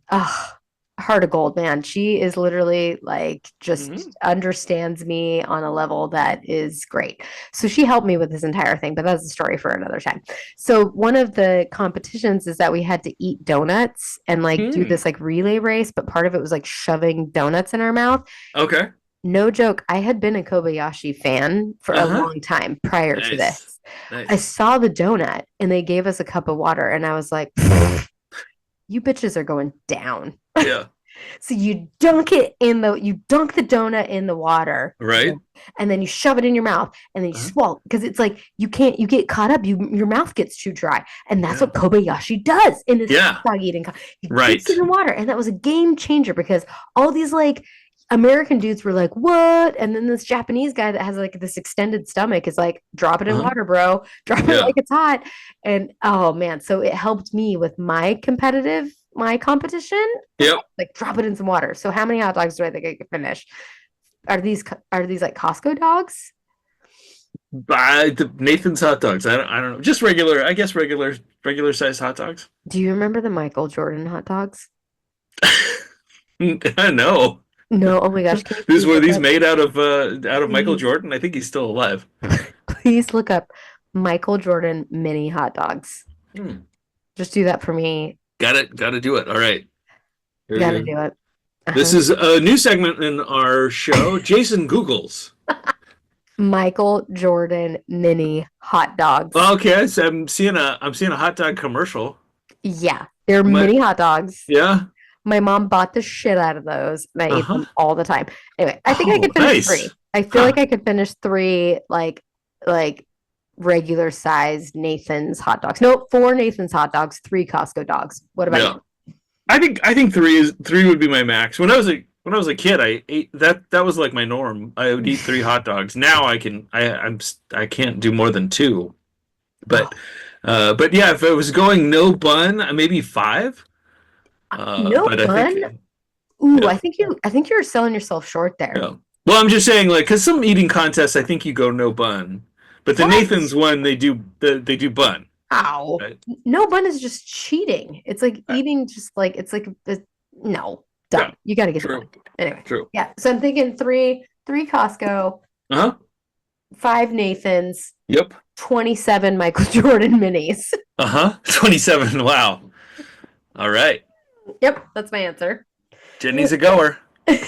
heart of gold, man. She is literally like just Hmm. understands me on a level that is great. So she helped me with this entire thing, but that's a story for another time. So one of the competitions is that we had to eat donuts and like do Hmm. this like relay race, but part of it was like shoving donuts in our mouth. Okay. No joke, I had been a Kobayashi fan for a Uh-huh. long time prior to Nice. this. I Nice. saw the donut and they gave us a cup of water, and I was like, you bitches are going down. Yeah. So you dunk the donut in the water, Right. and then you shove it in your mouth, and then you Uh-huh. swallow because it's like you get caught up. Your mouth gets too dry, and that's Yeah. what Kobayashi does in this Yeah. hot dog eating. He Right. dips it in water, and that was a game changer because all these like American dudes were like, "What?" And then this Japanese guy that has like this extended stomach is like, "Drop it in Uh-huh. water, bro. Drop it Yeah. like it's hot." And oh man, so it helped me with my competition. Yep. Like, drop it in some water. So how many hot dogs do I think I could finish? Are these like Costco dogs? Nathan's hot dogs. I don't know. Just regular, I guess regular size hot dogs. Do you remember the Michael Jordan hot dogs? I know. No, oh my gosh, can you These please were look these up, made out of Michael please, Jordan. I think he's still alive. please look up Michael Jordan mini hot dogs. Hmm. Just do that for me. Got to do it. All right. Gotta Here- do it. This is a new segment in our show. Jason Googles. Michael Jordan mini hot dogs. Okay, so I'm seeing a hot dog commercial. Yeah, they're My, mini hot dogs. yeah. My mom bought the shit out of those, and I ate Uh-huh. them all the time. Anyway, I think I Oh, could finish nice. three. I feel Huh. like I could finish three, like regular sized Nathan's hot dogs. No, four Nathan's hot dogs, three Costco dogs. What about Yeah. you? I think three would be my max. When I was a kid, I ate that was like my norm. I would eat three hot dogs. Now I can't do more than two. But but yeah, if it was going no bun, maybe five. No But I think bun? Ooh, yeah, I think you're selling yourself short there. yeah. Well, I'm just saying, like, because some eating contests, I think you go no bun, but the What? Nathan's one they do bun. Ow. Right? No bun is just cheating. It's like Uh, eating just like no. Done. Yeah, You gotta get the true, bun. Anyway. true. Yeah. So I'm thinking three Costco, Uh huh. five Nathan's, Yep. 27 Michael Jordan minis. Uh huh. 27. Wow. All right. Yep, that's my answer. Jenny's a goer. I'm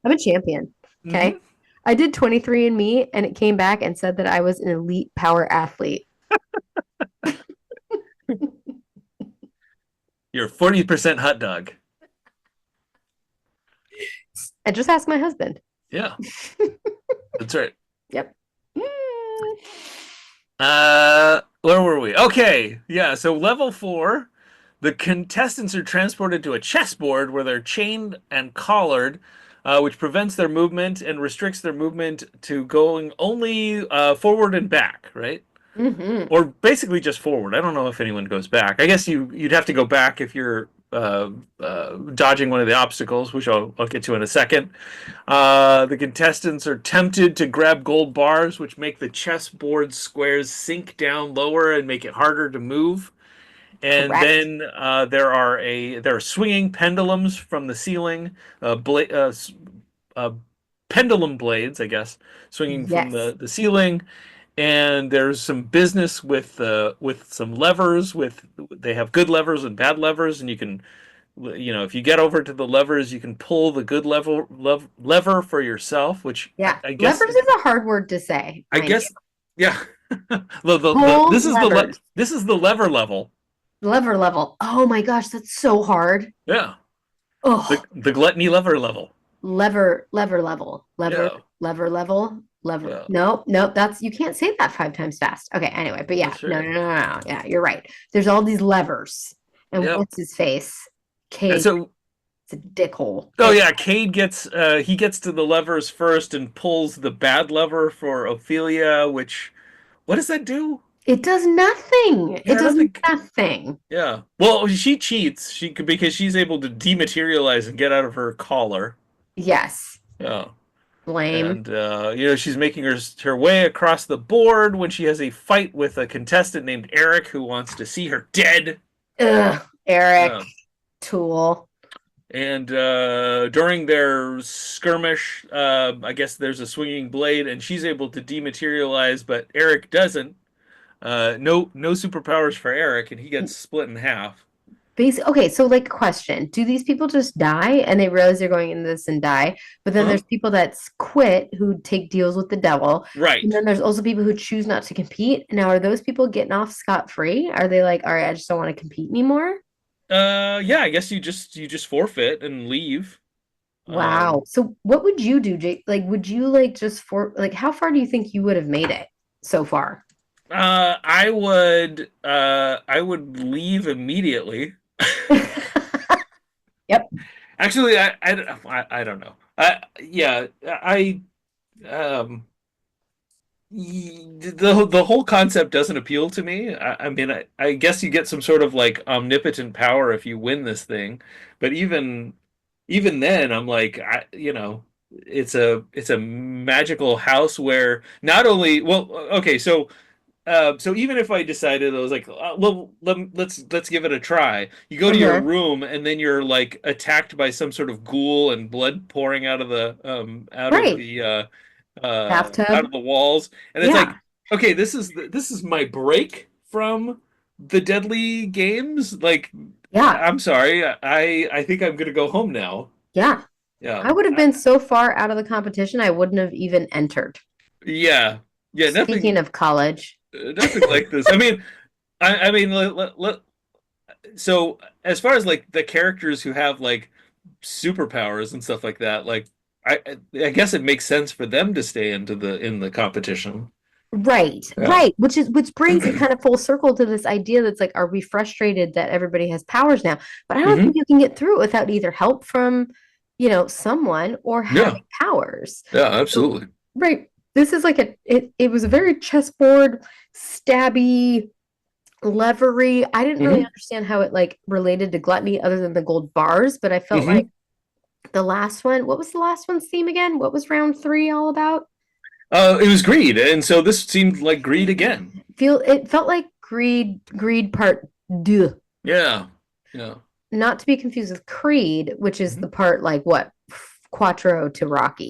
a champion. Okay. Mhm. I did 23andMe and it came back and said that I was an elite power athlete. You're 40% hot dog. I just asked my husband. Yeah, that's right. Yep. Where were we? Okay, yeah. So level 4, the contestants are transported to a chessboard where they're chained and collared, which prevents their movement and restricts their movement to going only forward and back, right? Mm-hmm. Or basically just forward. I don't know if anyone goes back. I guess you'd have to go back if you're dodging one of the obstacles, which I'll get to in a second. The contestants are tempted to grab gold bars, which make the chessboard squares sink down lower and make it harder to move. And Correct. then there are swinging pendulums from the ceiling, pendulum blades, I guess, swinging from Yes. the ceiling. And there's some business with some levers. They have good levers and bad levers, and you can, if you get over to the levers, you can pull the good lever for yourself. Which Yeah. I guess Levers is a hard word to say. I mind guess yeah. Pull levers. This is the lever level. you. Lever level. Oh my gosh, that's so hard. Yeah, Oh, the gluttony lever level. lever level. Lever Yeah. lever level. Lever. Yeah. No, you can't say that 5 times fast. Okay, anyway, but yeah, That's no, right. no, no, no, no. Yeah, you're right. There's all these levers. And Yep. what's his face? And Cade. so It's a dickhole. oh yeah, Cade gets he gets to the levers first and pulls the bad lever for Ophelia, which what does that do? It does nothing. Yeah, It does nothing. nothing. Yeah. Well, she cheats. Because she's able to dematerialize and get out of her collar. Yes. Yeah. Lame. And she's making her way across the board when she has a fight with a contestant named Eric who wants to see her dead. Ugh, Eric, Yeah. tool. And during their skirmish, I guess there's a swinging blade, and she's able to dematerialize, but Eric doesn't. No superpowers for Eric, and he gets split in half. Okay, so like question. Do these people just die and they realize they're going into this and die? But then Huh? there's people that quit who take deals with the devil. Right. And then there's also people who choose not to compete. Now, are those people getting off scot-free? Are they like, all right, I just don't want to compete anymore? Yeah, I guess you just forfeit and leave. Wow. So what would you do, Jake? Like, would you like how far do you think you would have made it so far? I would leave immediately. Yep. Actually, I don't know. Yeah, um the whole concept doesn't appeal to me. I mean, I guess you get some sort of like omnipotent power if you win this thing, but even then, I'm like, it's a magical house where not only well, okay, so even if I decided I was like, well, let's give it a try. You go to your Uh-huh. room and then you're like attacked by some sort of ghoul and blood pouring out of the Right. out Bathtub. of the walls, and it's Yeah. like, okay, this is my break from the deadly games. Like, Yeah. I'm sorry, I think I'm gonna go home now. Yeah. Yeah, I would have been so far out of the competition, I wouldn't have even entered. yeah, yeah. Speaking of college. Nothing like this. I mean, I mean, so as far as like the characters who have like superpowers and stuff like that, like I guess it makes sense for them to stay in the competition. Right, Yeah. right. Which brings it kind of full circle to this idea that's like, are we frustrated that everybody has powers now? But I don't think Hmm. you can get through it without either help from, someone or Yeah. having powers. Yeah, So, absolutely. right. This is like it was a very chessboard, stabby, levery. I didn't really Hmm. understand how it like related to gluttony other than the gold bars, but I felt like Hmm. the last one, what was the last one's theme again? What was round three all about? It was greed, and so this seemed like greed again. It felt like greed part deux, Yeah. Yeah. not to be confused with Creed, which is the Mhm. part like what Quattro to Rocky.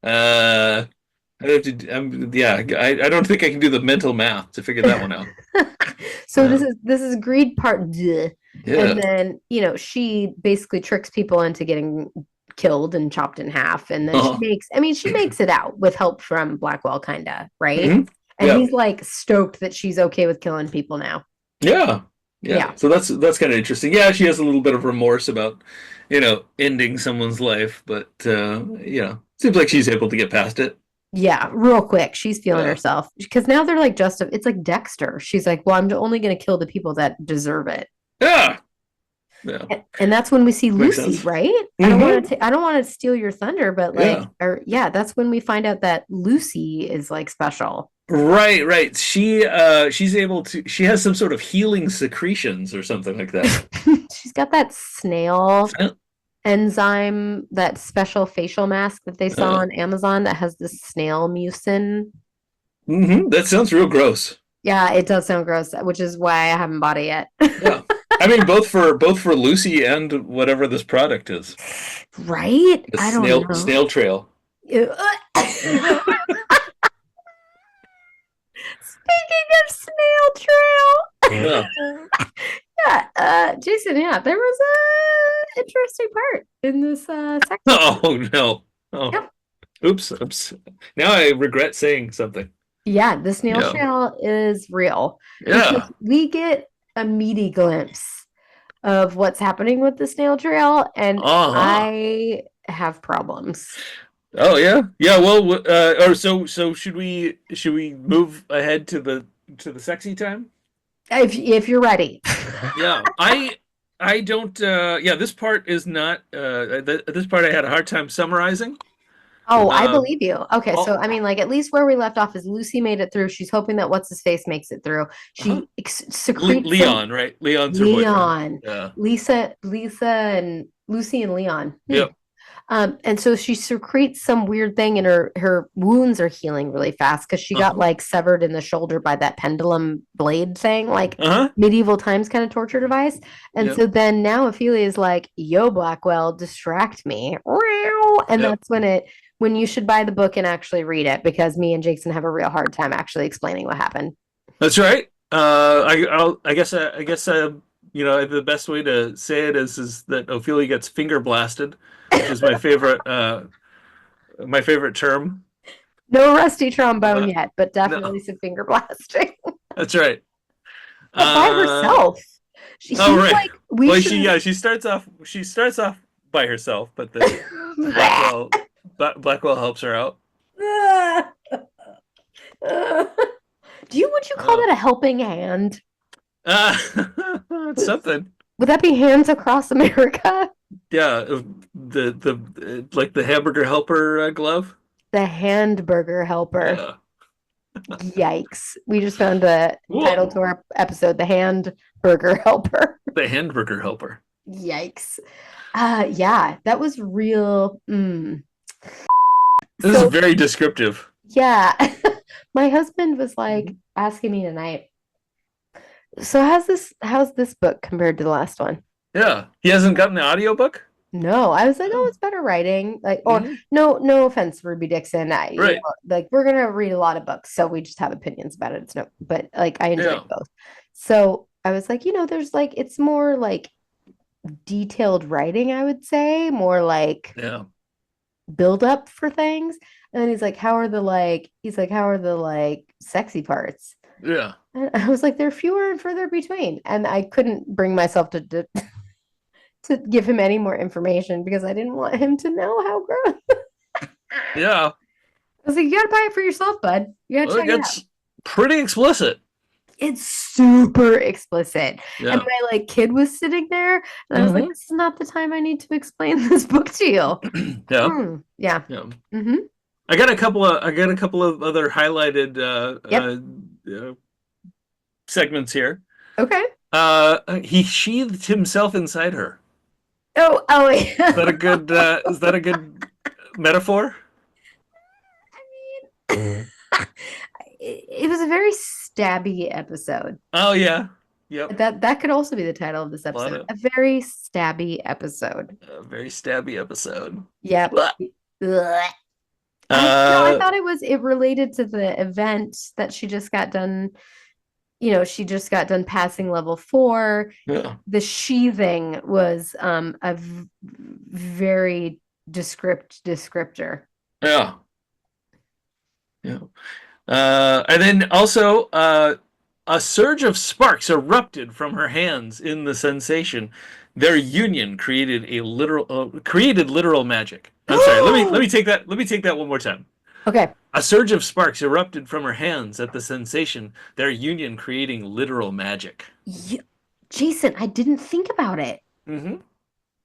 Uh, I have to. Yeah. I don't think I can do the mental math to figure that one out. So Yeah. this is greed part deux, and Yeah. then she basically tricks people into getting killed and chopped in half, and then Uh-huh. she makes it out with help from Blackwell, kinda, right? Hmm. And Yeah. he's like stoked that she's okay with killing people now. Yeah. Yeah. Yeah. So that's kind of interesting. Yeah, she has a little bit of remorse about, ending someone's life, but seems like she's able to get past it. Yeah, real quick. She's feeling Yeah. herself because now they're like it's like Dexter. She's like, well, I'm only going to kill the people that deserve it. Yeah. Yeah. And that's when we see Makes Lucy, sense. right? Hmm. I don't want to steal your thunder, but like, Yeah. or yeah, that's when we find out that Lucy is like special. Right, right. She's able to she has some sort of healing secretions or something like that. She's got that snail enzyme, that special facial mask that they saw Uh, on Amazon that has this snail mucin. that sounds real gross. Yeah, it does sound gross, which is why I haven't bought it yet. Yeah. I mean both for Lucy and whatever this product is. Right? The I don't know. snail trail. Speaking of snail Yeah. trail, yeah, Jason, yeah, there was a interesting part in this section. Oh no. Oh. Yeah, Oops. Now I regret saying something. yeah, the snail Yeah. trail is real Yeah. because we get a meaty glimpse of what's happening with the snail trail, and Uh-huh. I have problems. Oh yeah. Yeah, well or so should we move ahead to the sexy time? If you're ready. Yeah, I don't yeah, this part is not this part I had a hard time summarizing. Oh, I Um believe you. Okay, so oh, I mean, like at least where we left off is Lucy made it through. She's hoping that what's his face makes it through. uh-huh. She secretes some Leon, right? Leon's her boyfriend. Leon, Yeah. Lisa, and Lucy and Leon. Yep. And so she secretes some weird thing, and her wounds are healing really fast because she got Uh-huh. like severed in the shoulder by that pendulum blade thing, like Uh-huh. medieval times kind of torture device. And Yep. so then now Ophelia is like, "Yo, Blackwell, distract me," and Yep. that's when you should buy the book and actually read it because me and Jason have a real hard time actually explaining what happened. That's right. I guess the best way to say it is that Ophelia gets finger blasted, which is my favorite term. No rusty trombone Uh, yet, but no, definitely some finger blasting. that's right. But by Uh, herself. oh He's right. like, we Well, should. she starts off by herself, but then Blackwell Blackwell helps her out. Would you call Oh. that a helping hand? Uh, it's something. Would that be Hands Across America? Yeah, the like the hamburger helper glove. The Handburger Helper. Yeah. Yikes. We just found the title to Whoa. our episode, The Handburger Helper. The hamburger helper. Yikes. Yeah, that was real. This is So, very descriptive. yeah. My husband was like asking me tonight, so how's this book compared to the last one? Yeah. He hasn't gotten the audiobook? No, I was like, oh, Oh. it's better writing. Like, or Mhm. no offense, Ruby Dixon. Right. Like we're gonna read a lot of books, so we just have opinions about it. It's no, but like I enjoyed Yeah. both. So I was like, there's like it's more like detailed writing, I would say, more like Yeah. build up for things. And then how are the like sexy parts? Yeah. And I was like, they're fewer and further between. And I couldn't bring myself to give him any more information because I didn't want him to know how gross. Yeah. I was like, you gotta buy it for yourself, bud. You gotta Well, check it it out. gets pretty explicit. It's super explicit. Yeah. And my like kid was sitting there, and I was like, Mhm. this is not the time I need to explain this book to you. Yeah. Yeah. Yeah. Hmm. I got a couple of other highlighted Yep. segments here. Okay. He sheathed himself inside her. Oh, yeah. Is that a good metaphor? It was a very stabby episode. Oh yeah. Yep. That could also be the title of this episode. A very stabby episode. A very stabby episode. Yep. Blah. Ugh. I thought it related to the event that she just got done. She just got done passing level 4. Yeah. The sheathing was very descriptor. Yeah. Yeah. And then also a surge of sparks erupted from her hands in the sensation. Their union created literal magic. I'm sorry. Let me take that one more time. Okay. A surge of sparks erupted from her hands at the sensation. Their union creating literal magic. Jason, I didn't think about it. Mm-hmm.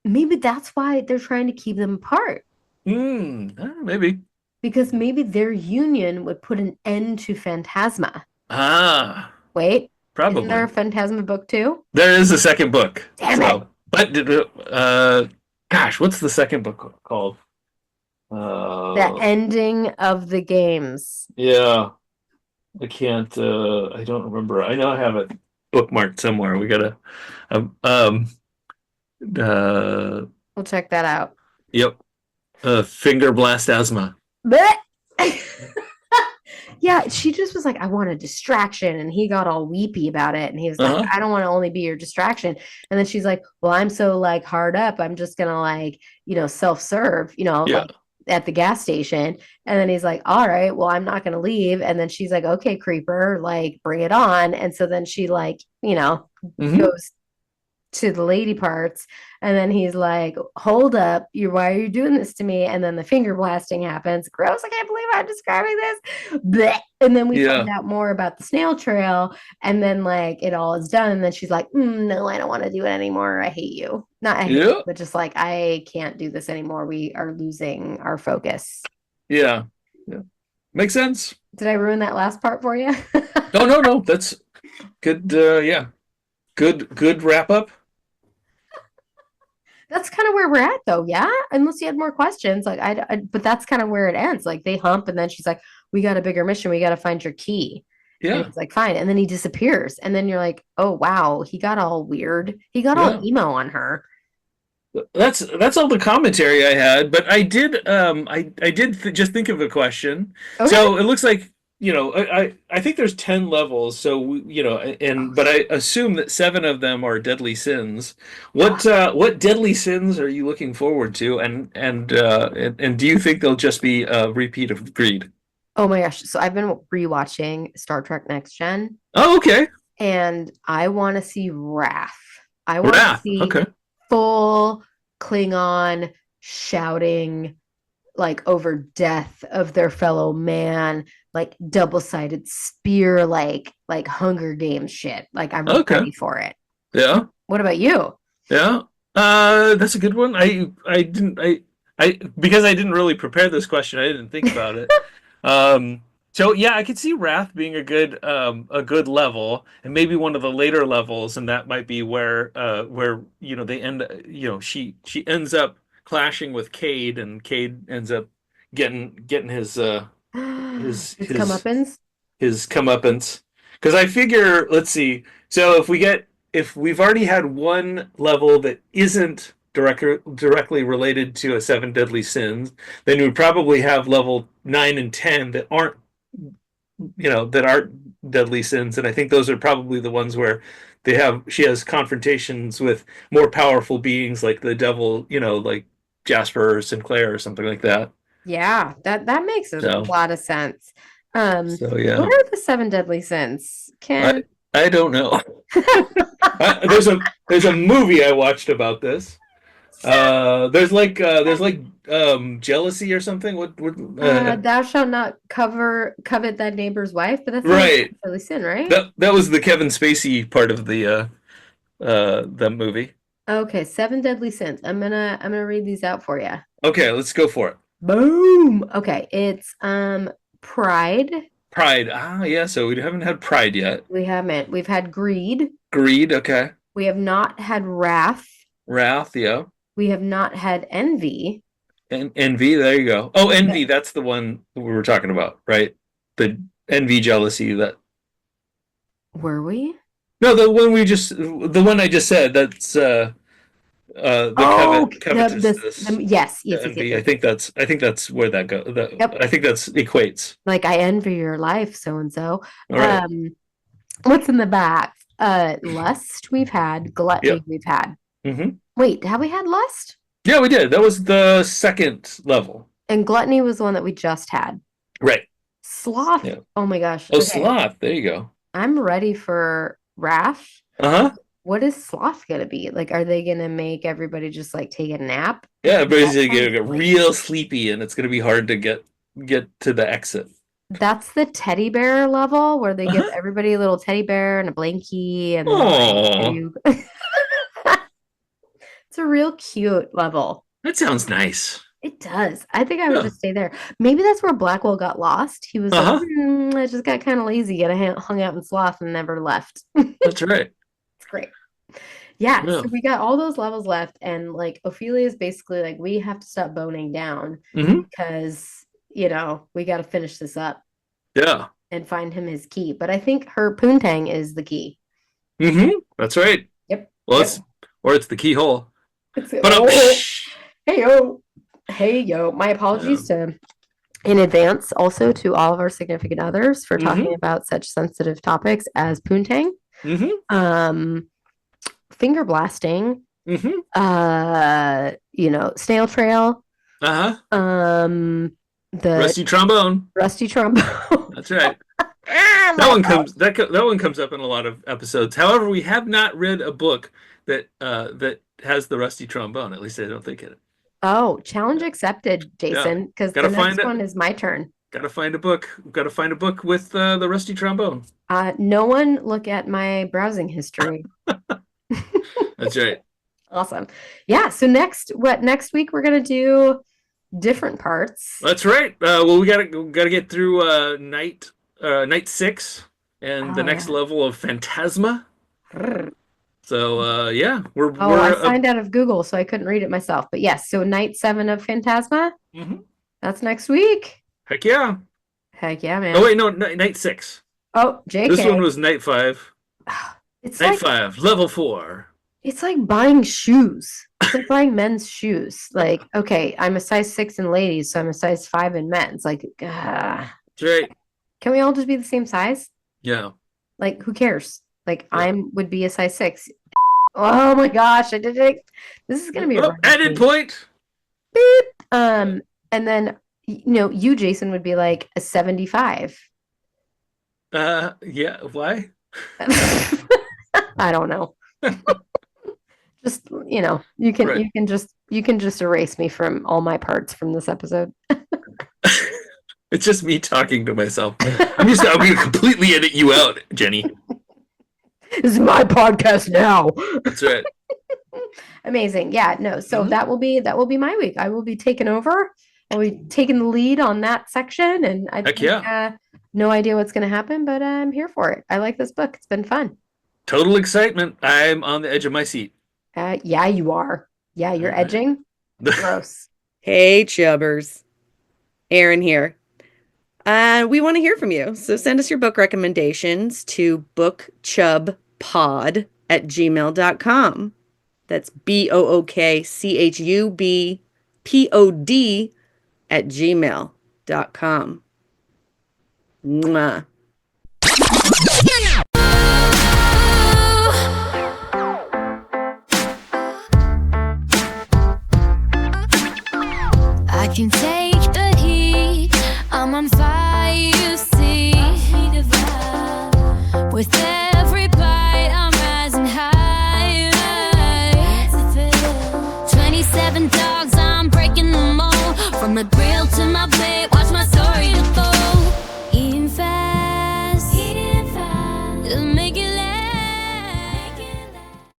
Maybe that's why they're trying to keep them apart. Maybe. Because maybe their union would put an end to Phantasma. Ah. Wait. Probably. Isn't there a Phantasma book too? There is a second book. Damn it. But gosh, what's the second book called? The ending of the games. Yeah. I can't I don't remember. I know I have it bookmarked somewhere. We gotta We'll check that out. yep. Finger blast asthma. Yeah, she just was like, I want a distraction. And he got all weepy about it. And he was like, I don't want to only be your distraction. And then she's like, well, I'm so like hard up. I'm just going to like, self-serve, like at the gas station. And then he's like, all right, well, I'm not going to leave. And then she's like, okay, creeper, like bring it on. And so then she like, goes to the lady parts. And then he's like, hold up, why are you doing this to me? And then the finger blasting happens. Gross, I can't believe I'm describing this. Blech. And then we find out more about the snail trail. And then like it all is done. And then she's like, no, I don't want to do it anymore. I hate you. Not I hate you, but just like, I can't do this anymore. We are losing our focus. Yeah. Makes sense. Did I ruin that last part for you? No. That's good. Yeah. Good wrap up. That's kind of where we're at, though. Yeah, unless you had more questions, like but that's kind of where it ends. Like they hump, and then she's like, "We got a bigger mission. We got to find your key." Yeah, and it's like fine, and then he disappears, and then you're like, "Oh wow, he got all weird. He got all emo on her." That's all the commentary I had, but I did just think of a question. Okay. So it looks like I think there's 10 levels, so but I assume that 7 of them are deadly sins. What deadly sins are you looking forward to, and do you think they'll just be a repeat of greed? Oh my gosh! So I've been rewatching Star Trek Next Gen. Oh, okay. And I want to see Wrath. I want to see full Klingon shouting like over death of their fellow man, like double-sided spear, like Hunger Games shit. Like I'm ready for it. Yeah. What about you? Yeah. That's a good one. I because I didn't really prepare this question, I didn't think about it. Um, so yeah, I could see Wrath being a good level, and maybe one of the later levels, and that might be where they end she ends up clashing with Cade, and Cade ends up getting his His his comeuppance. his comeuppance. Because I figure, let's see, so if we've already had one level that isn't directly related to a seven deadly sins, then we would probably have level 9 and 10 that aren't deadly sins, and I think those are probably the ones where she has confrontations with more powerful beings like the devil, like Jasper or Sinclair or something like that. Yeah, that makes a So lot of sense. so What yeah, are the seven deadly sins? I Can I don't know. There's a movie I watched about this. There's like jealousy or something. What thou shalt not covet thy neighbor's wife, but that's not a right. deadly sin, right? That was the Kevin Spacey part of the movie. Okay, seven deadly sins. I'm gonna read these out for you. Okay, let's go for it. Boom. Okay, it's pride. Pride. Ah, yeah, so we haven't had pride yet. We haven't. We've had greed. Greed, okay. We have not had wrath. Wrath, yeah. We have not had envy. And envy, there you go. Oh, Yeah. envy, that's the one we were talking about, right? The envy, jealousy, that Were we? no, the one I just said, that's the Oh, covetousness, yes, yes, the yes, yes, envy. yes. I think that's where that go. Yep. I think that's equates. Like I envy your life, so and so. All right. What's in the back? Lust we've had, gluttony Yep. we've had. Hmm. Wait, have we had lust? Yeah, we did. That was the second level. And gluttony was the one that we just had. Right. Sloth. Yeah. Oh my gosh. Oh, Okay. sloth. There you go. I'm ready for wrath. Uh-huh. What is sloth gonna be? Like, are they gonna make everybody just like take a nap? Yeah, everybody's That gonna sounds get real sleepy, and it's gonna be hard to get to the exit. That's the teddy bear level where they give Uh-huh. everybody a little teddy bear and a blankie and then Oh, you it's a real cute level. that sounds nice. It does. I think I would Yeah. just stay there. Maybe that's where Blackwell got lost. He was like, Uh-huh. I just got kind of lazy and I hung out in Sloth and never left. That's right. It's great. Yeah, Yeah. so we got all those levels left, and like Ophelia is basically like, we have to stop boning down Hmm. because we got to finish this up Yeah. and find him his key. But I think her poontang is the key. Hmm. That's right. Yep. Well, Yep. it's the keyhole. It's But hey yo, hey yo. My apologies in advance also to all of our significant others for talking about such sensitive topics as poontang, Hmm. finger blasting, Hmm. snail trail, Uh-huh. the Rusty trombone. rusty trombone. That's right. Ah, That one comes up in a lot of episodes. However, we have not read a book that has the rusty trombone. At least I don't think it. Oh, challenge accepted, Jason, because the Gotta find next it. one is my turn. Gotta find a book. Gotta find a book with the rusty trombone. No one look at my browsing history. That's right. Awesome. Yeah, so next week we're gonna do different parts. That's right. Well, we gotta get through night 6 and the next Yeah. level of Phantasma. So yeah, I signed out of Google, so I couldn't read it myself. But yes, so night 7 of Phantasma. Mhm. That's next week. Heck yeah. Heck yeah, man. Oh wait, no, night 6. Oh, JK. This one was night 5. It's Night like 5, level 4. it's like buying shoes. It's like buying men's shoes. Like, okay, I'm a size 6 in ladies, so I'm a size 5 in men's. Like, That's right. can we all just be the same size? Yeah. Like, who cares? Like, Yeah. would be a size 6. Oh my gosh, I did it. This is gonna be a Oh, added point. and then you, Jason, would be like a 75. Yeah. Why? I don't know. Just you can Right. you can just erase me from all my parts from this episode. It's just me talking to myself. I'm gonna completely edit you out, Jenny. This is my podcast now. That's right. Amazing. Yeah, no. So Mhm. that will be my week. I will be taking over. I'll be taking the lead on that section, and I Heck think yeah. no idea what's going to happen, but I'm here for it. I like this book. It's been fun. Total excitement. I'm on the edge of my seat. Yeah, you are. Yeah, All you're right. edging. Gross. Hey, Chubbers. Aaron here. We want to hear from you. So send us your book recommendations to bookchubpod@gmail.com. That's BOOKCHUBPOD @gmail.com. Mwah. I can take the heat. I'm on fire, you see. With